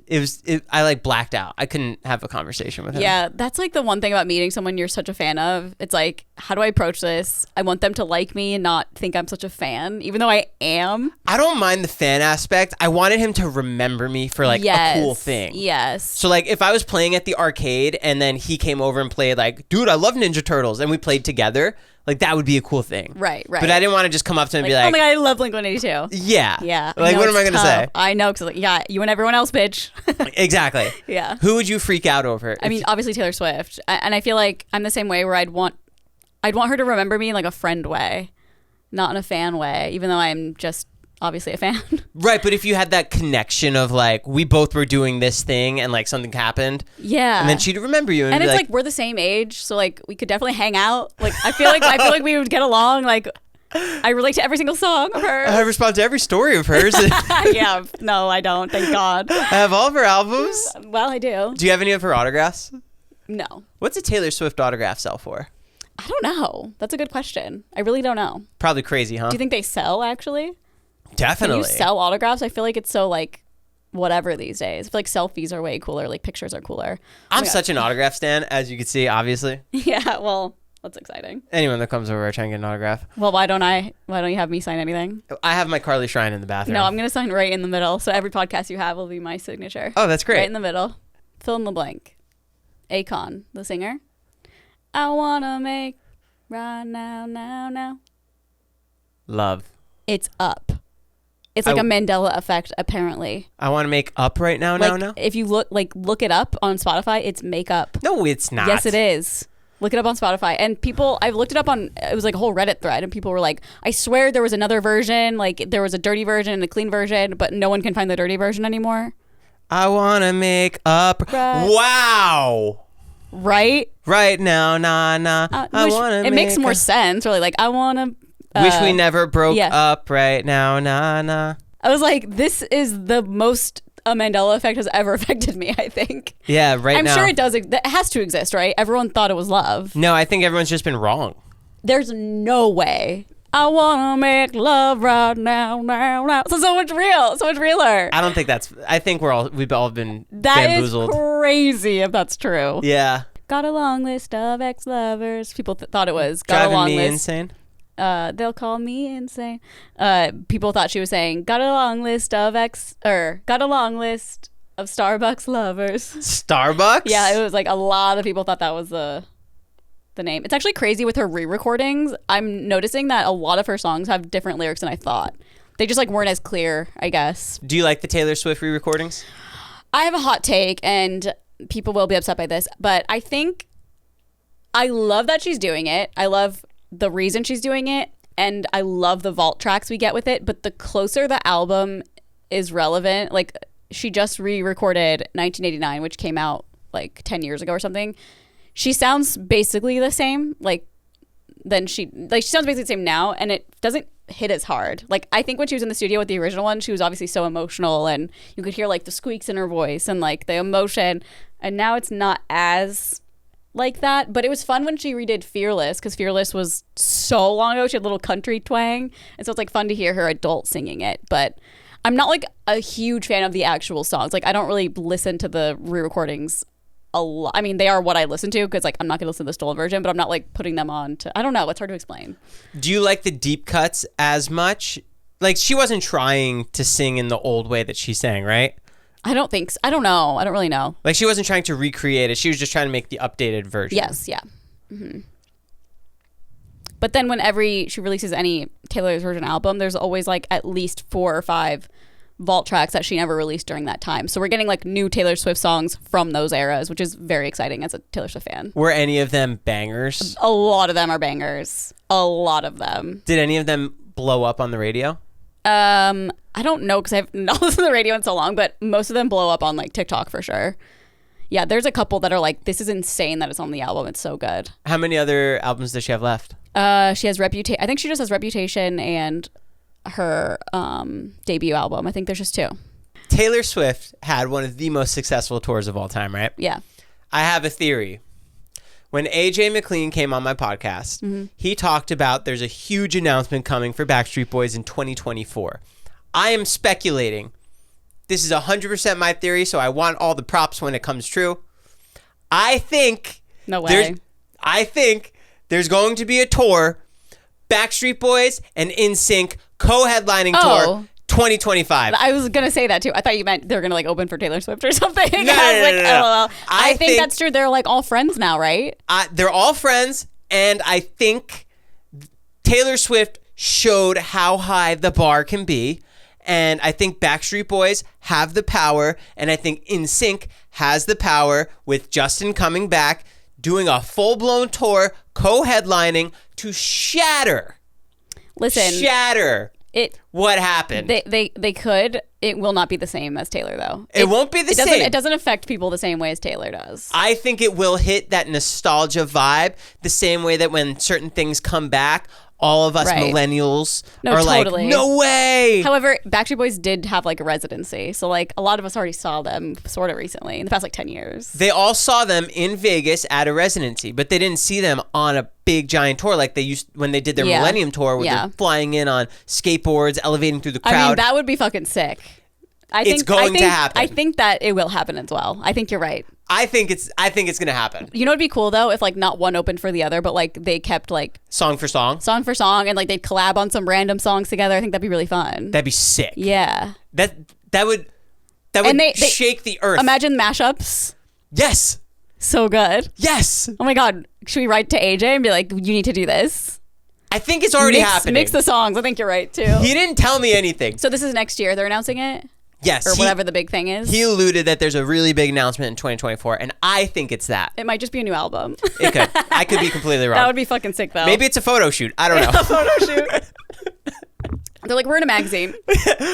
I like blacked out. I couldn't have a conversation with him. Yeah, that's like the one thing about meeting someone you're such a fan of. It's like, how do I approach this? I want them to like me and not think I'm such a fan, even though I am. I don't mind the fan aspect. I wanted him to remember me for like a cool thing. Yes. So like if I was playing at the arcade and then he came over and played like, dude, I love Ninja Turtles, and we played together, like that would be a cool thing. Right. But I didn't want to just come up to him and be like, oh my God, I love Blink-182. Yeah. Yeah. Like, what am I going to say? I know, because yeah, you and everyone else, bitch. Exactly. Yeah. Who would you freak out over? I mean, obviously Taylor Swift. And I feel like I'm the same way, where I'd want her to remember me in like a friend way, not in a fan way, even though I'm just obviously a fan. Right, but if you had that connection of like, we both were doing this thing and like something happened. Yeah. And then she'd remember you. And it's be like we're the same age, so like we could definitely hang out. Like I feel like we would get along. Like I relate to every single song of hers. I respond to every story of hers. Yeah. No, I don't. Thank God. I have all of her albums. Well, I do. Do you have any of her autographs? No. What's a Taylor Swift autograph sell for? I don't know. That's a good question. I really don't know. Probably crazy, huh? Do you think they sell actually? Definitely. Can you sell autographs? I feel like it's so like whatever these days. I feel like selfies are way cooler. Like pictures are cooler. I'm such an autograph stan, as you can see, obviously. Yeah, well, that's exciting. Anyone that comes over, I try and get an autograph. Well, why don't you have me sign anything? I have my Carly Shrine in the bathroom. No, I'm going to sign right in the middle. So every podcast you have will be my signature. Oh, that's great. Right in the middle. Fill in the blank. Akon, the singer. I want to make right now. Love. It's up. It's like a Mandela effect, apparently. I want to make up right now. If you look it up on Spotify, it's make up. No, it's not. Yes, it is. Look it up on Spotify. And I've looked it up it was like a whole Reddit thread, and people were like, I swear there was another version, like there was a dirty version and a clean version, but no one can find the dirty version anymore. I want to make up. Right. Wow. Right? Right now, nah. I want to. It makes more sense, really. Like, I want to. Wish we never broke up right now, nah. I was like, this is the most a Mandela effect has ever affected me, I think. Yeah, right now. I'm sure it does. It has to exist, right? Everyone thought it was love. No, I think everyone's just been wrong. There's no way. I want to make love right now. So much realer. I don't think I think we've all been bamboozled. That is crazy if that's true. Yeah. Got a long list of ex-lovers. People thought it was. Got Driving a long me list. insane. They'll call me insane. People thought she was saying, got a long list of Starbucks lovers. Starbucks? Yeah, it was like a lot of people thought that was the name. It's actually crazy with her re-recordings. I'm noticing that a lot of her songs have different lyrics than I thought. They just like weren't as clear, I guess. Do you like the Taylor Swift re-recordings? I have a hot take, and people will be upset by this, but I think I love that she's doing it. I love the reason she's doing it, and I love the vault tracks we get with it, but the closer the album is relevant, like she just re-recorded 1989, which came out like 10 years ago or something. She sounds basically the same, she sounds basically the same now, and it doesn't hit as hard. Like, I think when she was in the studio with the original one, she was obviously so emotional, and you could hear like the squeaks in her voice and like the emotion, and now it's not as like that. But it was fun when she redid Fearless, because Fearless was so long ago. She had a little country twang, and so it's like fun to hear her adult singing it. But I'm not like a huge fan of the actual songs. Like, I don't really listen to the re-recordings a lot. I mean, they are what I listen to, because like I'm not gonna listen to the stolen version, but I'm not like putting them on to, I don't know, it's hard to explain. Do you like the deep cuts as much? Like, she wasn't trying to sing in the old way that she sang, right? I don't think so. I don't know. I don't really know. Like, she wasn't trying to recreate it. She was just trying to make the updated version. Yes, yeah. Mm-hmm. But then whenever she releases any Taylor's version album, there's always like at least 4 or 5 vault tracks that she never released during that time. So we're getting like new Taylor Swift songs from those eras, which is very exciting as a Taylor Swift fan. Were any of them bangers? A lot of them are bangers. A lot of them. Did any of them blow up on the radio? I don't know, because I've not listened to the radio in so long, but most of them blow up on like TikTok for sure. Yeah, there's a couple that are like, this is insane that it's on the album. It's so good. How many other albums does she have left? She has Reputation. I think she just has Reputation and her debut album. I think there's just 2. Taylor Swift had one of the most successful tours of all time, right? Yeah. I have a theory. When AJ McLean came on my podcast, he talked about there's a huge announcement coming for Backstreet Boys in 2024. I am speculating. This is 100% my theory, so I want all the props when it comes true. I think... No way. I think there's going to be a tour, Backstreet Boys and NSYNC co-headlining tour 2025. I was going to say that too. I thought you meant they're going to like open for Taylor Swift or something. No, no. I think that's true. They're like all friends now, right? They're all friends, and I think Taylor Swift showed how high the bar can be, and I think Backstreet Boys have the power, and I think NSYNC has the power with Justin coming back, doing a full-blown tour, co-headlining to shatter what happened. They could. It will not be the same as Taylor, though. It won't be the same. It doesn't affect people the same way as Taylor does. I think it will hit that nostalgia vibe the same way that when certain things come back, all of us millennials are totally like, no way. However, Backstreet Boys did have like a residency. So like a lot of us already saw them sort of recently in the past like 10 years. They all saw them in Vegas at a residency, but they didn't see them on a big giant tour like they used when they did their Millennium Tour where they're flying in on skateboards, elevating through the crowd. I mean, that would be fucking sick. It's going to happen. I think that it will happen as well. I think you're right. I think it's going to happen. You know what'd be cool though if like not one opened for the other, but like they kept like song for song, and like they'd collab on some random songs together. I think that'd be really fun. That'd be sick. Yeah. That would shake the earth. Imagine mashups. Yes. So good. Yes. Oh my God. Should we write to AJ and be like, you need to do this? I think it's already happening. Mix the songs. I think you're right too. He didn't tell me anything. So this is next year. They're announcing it? Yes. Or whatever the big thing is. He alluded that there's a really big announcement in 2024, and I think it's that. It might just be a new album. It could. I could be completely wrong. That would be fucking sick, though. Maybe it's a photo shoot. I don't know. A photo shoot. They're like, we're in a magazine.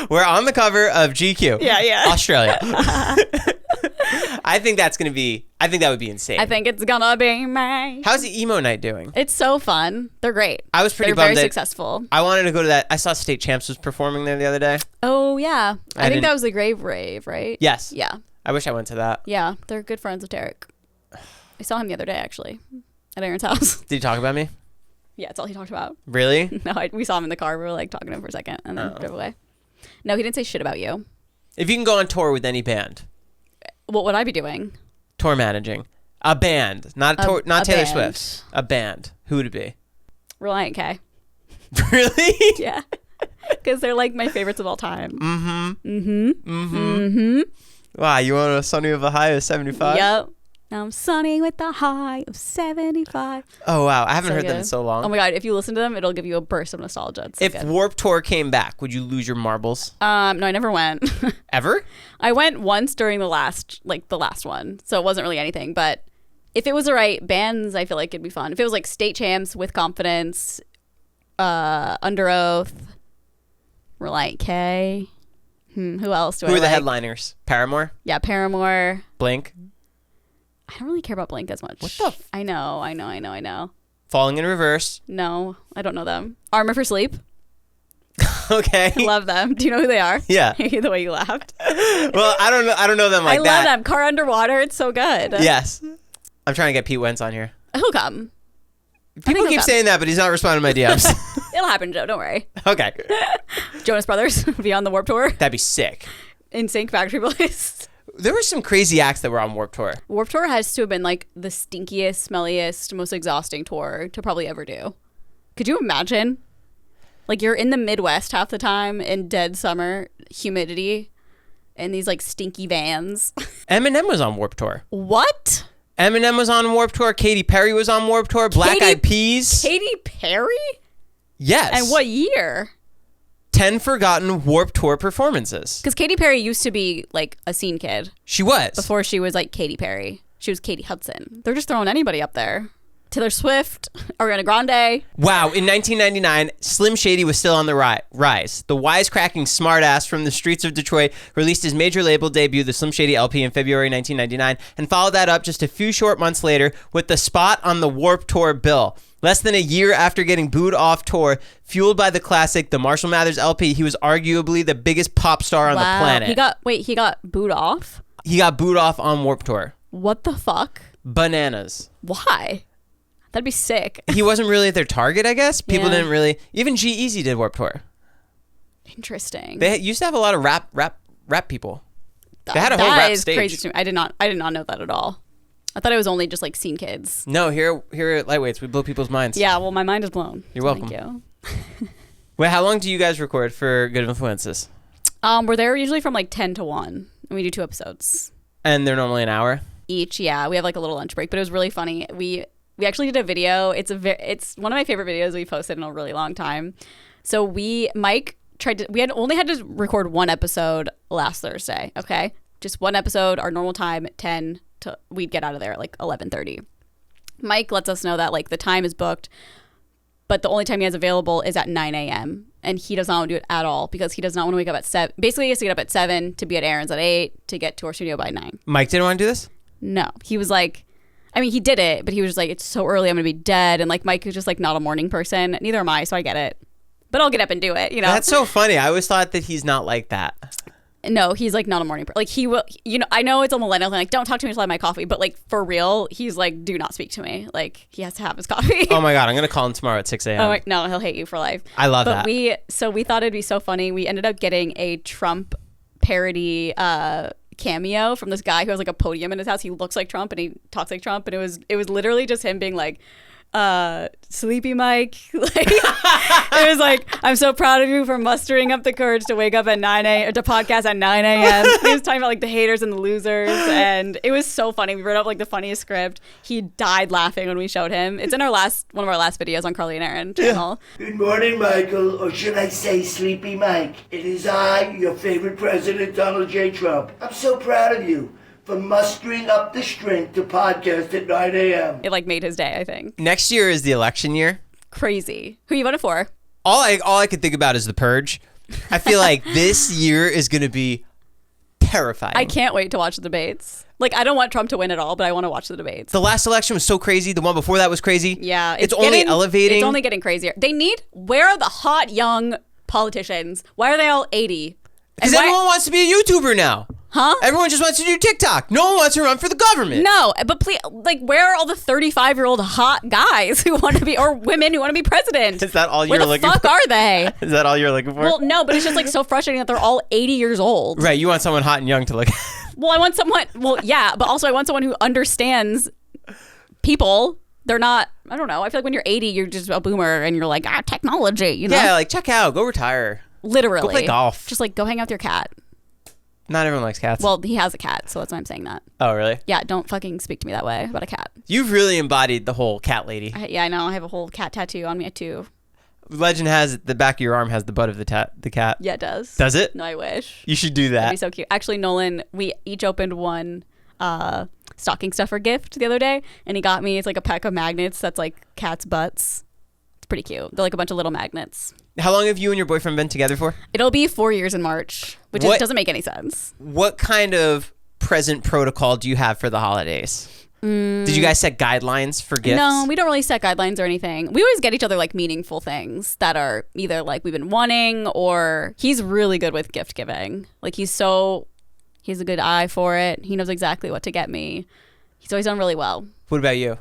We're on the cover of GQ. Yeah. Australia. I think that would be insane. I think it's gonna be me. How's the emo night doing? It's so fun. They're great. I was pretty They're bummed very successful. I wanted to go to that. I saw State Champs was performing there the other day. Oh, yeah. I think that was the Grave Rave, right? Yes. Yeah. I wish I went to that. Yeah. They're good friends with Derek. I saw him the other day, actually, at Aaron's house. Did he talk about me? Yeah, that's all he talked about. Really? No, we saw him in the car. We were like talking to him for a second and then drove away. No, he didn't say shit about you. If you can go on tour with any band, what would I be doing? Tour managing. A band. Not Taylor band. Swift. A band. Who would it be? Reliant K. Really? Yeah. Because they're like my favorites of all time. Wow, you want a sunny with a high of 75? Yep. Now I'm sunny with a high of 75. Oh, wow. I haven't heard them in so long. Oh, my God. If you listen to them, it'll give you a burst of nostalgia. It's so if good. Warped Tour came back, would you lose your marbles? No, I never went. Ever? I went once during the last one. So it wasn't really anything. But if it was the right bands, I feel like it'd be fun. If it was like State Champs, With Confidence, Under Oath, Reliant K. Who else do I like? Who are the headliners? Paramore? Yeah, Paramore. Blink? I don't really care about Blink as much. What the? I know. Falling in Reverse? No, I don't know them. Armor for Sleep. Okay. Love them. Do you know who they are? Yeah. The way you laughed. Well, I don't know them like that. I love them. Car Underwater. It's so good. Yes. I'm trying to get Pete Wentz on here. He'll come. People keep saying that, but he's not responding to my DMs. It'll happen, Joe. Don't worry. Okay. Jonas Brothers be on the Warped Tour. That'd be sick. NSYNC, Backstreet Boys. There were some crazy acts that were on Warped Tour. Warped Tour has to have been like the stinkiest, smelliest, most exhausting tour to probably ever do. Could you imagine? Like you're in the Midwest half the time in dead summer, humidity, and these like stinky vans. Eminem was on Warped Tour. What? Eminem was on Warped Tour. Katy Perry was on Warped Tour. Black Eyed Peas. Katy Perry? Yes. And what year? 10 forgotten Warped Tour performances. Because Katy Perry used to be like a scene kid. She was. Before she was like Katy Perry. She was Katie Hudson. They're just throwing anybody up there. Taylor Swift, Ariana Grande. Wow, in 1999, Slim Shady was still on the rise. The wisecracking smartass from the streets of Detroit released his major label debut, the Slim Shady LP, in February 1999, and followed that up just a few short months later with the spot on the Warped Tour bill. Less than a year after getting booed off tour, fueled by the classic The Marshall Mathers LP, he was arguably the biggest pop star on the planet. He got booed off? He got booed off on Warped Tour. What the fuck? Bananas. Why? That'd be sick. He wasn't really their target, I guess. People Yeah. didn't really. Even G-Eazy did Warped Tour. Interesting. They used to have a lot of rap people. They had a whole That rap is stage. crazy to me. I did not know that at all. I thought it was only just like scene kids. No, here at Lightweights, we blow people's minds. Yeah, well, my mind is blown. You're welcome. Thank you. Wait, how long do you guys record for Good Influences? We're there usually from like 10 to 1, and we do 2 episodes And they're normally an hour? each. Yeah, we have like a little lunch break, but it was really funny. We actually did a video. It's one of my favorite videos we posted in a really long time. So Mike had only had to record 1 episode last Thursday. Okay, just 1 episode. Our normal time 10 to we'd get out of there at like 11:30. Mike lets us know that like the time is booked, but the only time he has available is at 9 a.m. And he does not want to do it at all because he does not want to wake up at 7. Basically, he has to get up at 7 to be at Aaron's at 8 to get to our studio by 9. Mike didn't want to do this? No, he was like, I mean, he did it, but he was just like, it's so early, I'm gonna be dead. And like Mike is just like not a morning person. Neither am I, so I get it. But I'll get up and do it, you know. That's so funny. I always thought that he's not like that. No, he's like not a morning person. Like he will, you know, I know it's a millennial thing. Like, don't talk to me until I have my coffee. But like for real, he's like, do not speak to me. Like he has to have his coffee. Oh my God, I'm going to call him tomorrow at 6 a.m. Oh no, he'll hate you for life. I love that. But we thought it'd be so funny. We ended up getting a Trump parody cameo from this guy who has like a podium in his house. He looks like Trump and he talks like Trump. And it was literally just him being like, sleepy Mike. Like, it was like, I'm so proud of you for mustering up the courage to wake up at 9 a.m. or to podcast at 9 a.m. He was talking about like the haters and the losers, and it was so funny. We wrote up like the funniest script. He died laughing when we showed him. It's in one of our last videos on Carly and Aaron channel. Good morning, Michael, or should I say Sleepy Mike. It is I, your favorite president, Donald J. Trump. I'm so proud of you for mustering up the strength to podcast at 9 a.m. It like made his day, I think. Next year is the election year. Crazy. Who you voted for? All I could think about is The Purge. I feel like this year is going to be terrifying. I can't wait to watch the debates. Like, I don't want Trump to win at all, but I want to watch the debates. The last election was so crazy. The one before that was crazy. Yeah. It's only elevating. It's only getting crazier. Where are the hot young politicians? Why are they all 80? Because everyone wants to be a YouTuber now. Huh? Everyone just wants to do TikTok. No one wants to run for the government. No, but please, like, where are all the 35-year-old hot guys who want to be, or women who want to be president? Is that all you're looking for? Where the fuck are they? Is that all you're looking for? Well, no, but it's just like so frustrating that they're all 80 years old. Right, you want someone hot and young to look at. Well, I want someone, yeah, but also I want someone who understands people. They're not, I don't know. I feel like when you're 80, you're just a boomer and you're like, technology, you know? Yeah, like check out, go retire. Literally. Go play golf. Just like go hang out with your cat. Not everyone likes cats. Well, he has a cat, so that's why I'm saying that. Oh, really? Yeah, don't fucking speak to me that way about a cat. You've really embodied the whole cat lady. Yeah, I know. I have a whole cat tattoo on me too. Legend has it, the back of your arm has the butt of the cat. Yeah, it does. Does it? No, I wish. You should do that. That'd be so cute. Actually, Nolan, we each opened one stocking stuffer gift the other day, and he got me, it's like a pack of magnets that's like cats' butts. It's pretty cute. They're like a bunch of little magnets. How long have you and your boyfriend been together for? It'll be 4 years in March, which doesn't make any sense. What kind of present protocol do you have for the holidays? Did you guys set guidelines for gifts? No, we don't really set guidelines or anything. We always get each other like meaningful things that are either like we've been wanting, or he's really good with gift giving. Like he has a good eye for it. He knows exactly what to get me. He's always done really well. What about you?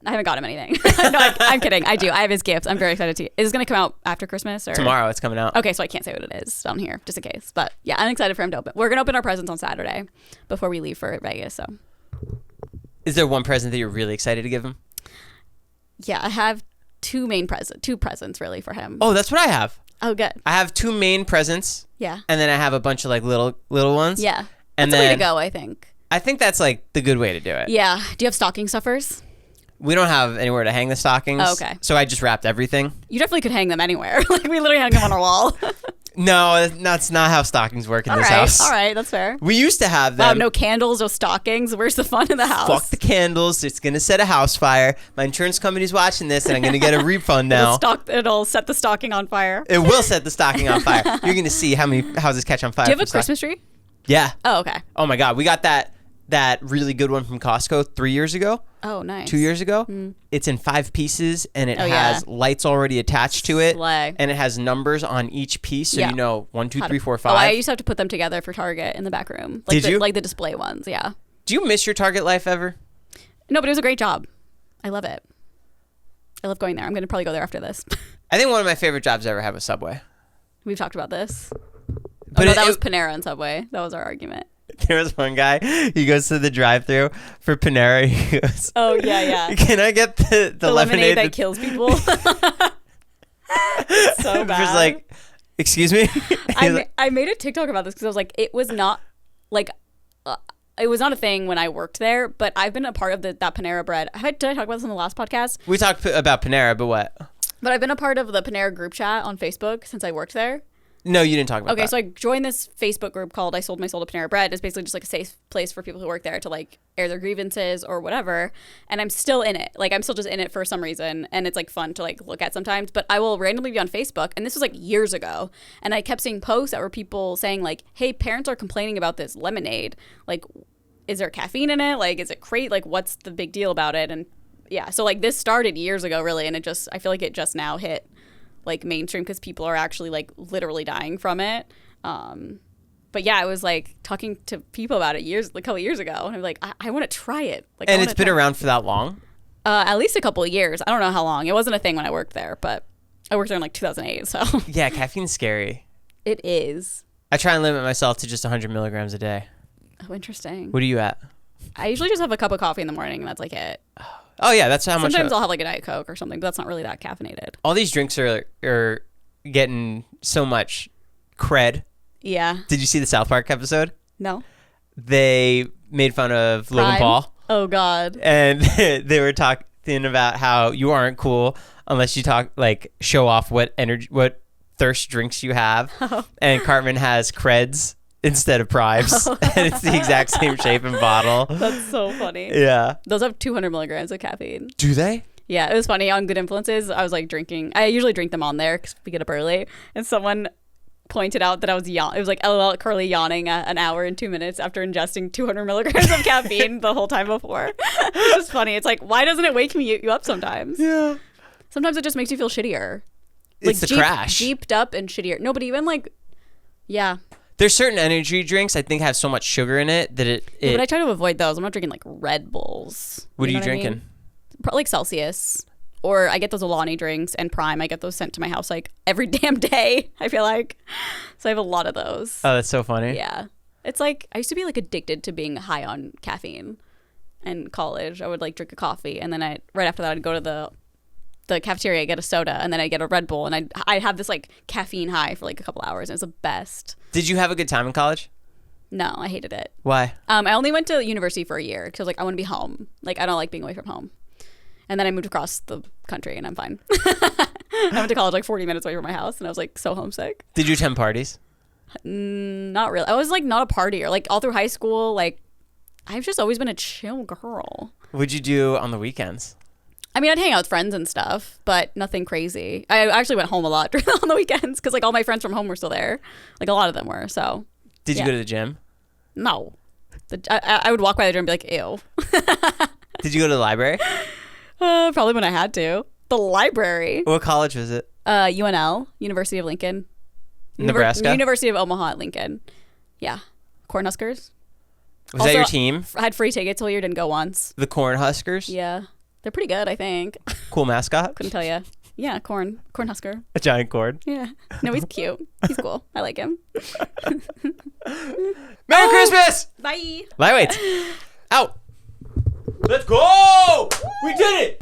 I haven't got him anything. No, I'm kidding. I do. I have his gifts. I'm very excited to. Is this going to come out after Christmas or Tomorrow it's coming out. Okay, so I can't say what it is down here, just in case. But yeah, I'm excited for him to open. We're going to open our presents on Saturday before we leave for Vegas. So. Is there one present that you're really excited to give him? Yeah, I have two presents really for him. Oh, that's what I have. Oh, good. I have 2 main presents. Yeah. And then I have a bunch of like little ones. Yeah. And that's the way to go, I think. I think that's like the good way to do it. Yeah. Do you have stocking stuffers? We don't have anywhere to hang the stockings. Oh, okay. So I just wrapped everything. You definitely could hang them anywhere. Like we literally hung them on our wall. No, that's not how stockings work in this house. All right, that's fair. We used to have them. Wow, no candles, no stockings. Where's the fun in the house? Fuck the candles. It's going to set a house fire. My insurance company's watching this, and I'm going to get a refund now. It'll set the stocking on fire. It will set the stocking on fire. You're going to see how many houses catch on fire. Do you have a Christmas tree? Yeah. Oh, okay. Oh, my God. We got that really good one from Costco 3 years ago. Oh, nice. 2 years ago. It's in 5 pieces, and it has lights already attached to it. Slay. And it has numbers on each piece, so you know 1, 2, 3, 4, 5. Oh, I used to have to put them together for Target in the back room. Did you? Like the display ones, yeah. Do you miss your Target life ever? No, but it was a great job. I love it. I love going there. I'm going to probably go there after this. I think one of my favorite jobs I ever had was Subway. We've talked about this. But no, that was Panera and Subway. That was our argument. There was one guy, he goes to the drive-thru for Panera. He goes, oh, yeah. Can I get the lemonade that kills people? So bad. Just like, excuse me? I made a TikTok about this because I was like, it was not like... it was not a thing when I worked there, but I've been a part of that Panera Bread. Did I talk about this in the last podcast? We talked about Panera, but what? But I've been a part of the Panera group chat on Facebook since I worked there. No, you didn't talk about that. Okay, so I joined this Facebook group called I Sold My Soul to Panera Bread. It's basically just like a safe place for people who work there to like air their grievances or whatever. And I'm still in it. Like I'm still just in it for some reason. And it's like fun to like look at sometimes. But I will randomly be on Facebook. And this was like years ago. And I kept seeing posts that were people saying like, hey, parents are complaining about this lemonade. Like, is there caffeine in it? Like, is it like, what's the big deal about it? And yeah, so like this started years ago really. And I feel like it just now hit like mainstream because people are actually like literally dying from it. But yeah, I was like talking to people about it a couple years ago, and I'm like, I want to try it. Like, and it's been around for that long? At least a couple of years. I don't know how long. It wasn't a thing when I worked there, but I worked there in like 2008. So yeah, caffeine's scary. It is. I try and limit myself to just 100 milligrams a day. Oh, interesting. What are you at? I usually just have a cup of coffee in the morning, and that's like it. Oh yeah, that's how much. Sometimes I'll have like a Diet Coke or something, but that's not really that caffeinated. All these drinks are getting so much cred. Yeah. Did you see the South Park episode? No. They made fun of Logan Paul. Oh God. And they were talking about how you aren't cool unless you show off what thirst drinks you have. Oh. And Cartman has creds instead of Primes. And it's the exact same shape and bottle. That's so funny. Yeah. Those have 200 milligrams of caffeine. Do they? Yeah, it was funny. On Good Influences, I was like drinking. I usually drink them on there because we get up early. And someone pointed out that I was it was like LOL Curly yawning an hour and 2 minutes after ingesting 200 milligrams of caffeine the whole time before. It's just funny. It's like, why doesn't it wake you up sometimes? Yeah. Sometimes it just makes you feel shittier. It's like the crash. Jeeped up and shittier. No, but even like, yeah. There's certain energy drinks I think have so much sugar in it that it Yeah, but I try to avoid those. I'm not drinking like Red Bulls. What are you know drinking? I mean? Probably like Celsius. Or I get those Alani drinks and Prime. I get those sent to my house like every damn day, I feel like. So I have a lot of those. Oh, that's so funny. Yeah. It's like, I used to be like addicted to being high on caffeine in college. I would like drink a coffee and then right after that I'd go to the cafeteria, get a soda, and then I'd get a Red Bull, and I'd have this like caffeine high for like a couple hours. And it was the best. Did you have a good time in college? No, I hated it. Why? I only went to university for a year because I was like, I want to be home. Like, I don't like being away from home. And then I moved across the country, and I'm fine. I went to college like 40 minutes away from my house, and I was like so homesick. Did you attend parties? Not really. I was like not a partier. Like all through high school, like I've just always been a chill girl. What'd you do on the weekends? I mean, I'd hang out with friends and stuff, but nothing crazy. I actually went home a lot on the weekends because like all my friends from home were still there. Like a lot of them were. So. Did you go to the gym? No. I would walk by the gym and be like, ew. Did you go to the library? Probably when I had to. The library. What college was it? UNL, University of Lincoln. Nebraska? University of Omaha at Lincoln. Yeah. Cornhuskers. Was that your team? I had free tickets all year, didn't go once. The Cornhuskers? Yeah. They're pretty good, I think. Cool mascot? Couldn't tell you. Yeah, Cornhusker. A giant corn? Yeah. No, he's cute. He's cool. I like him. Merry Christmas! Bye. Lightweights. Out. Let's go! We did it!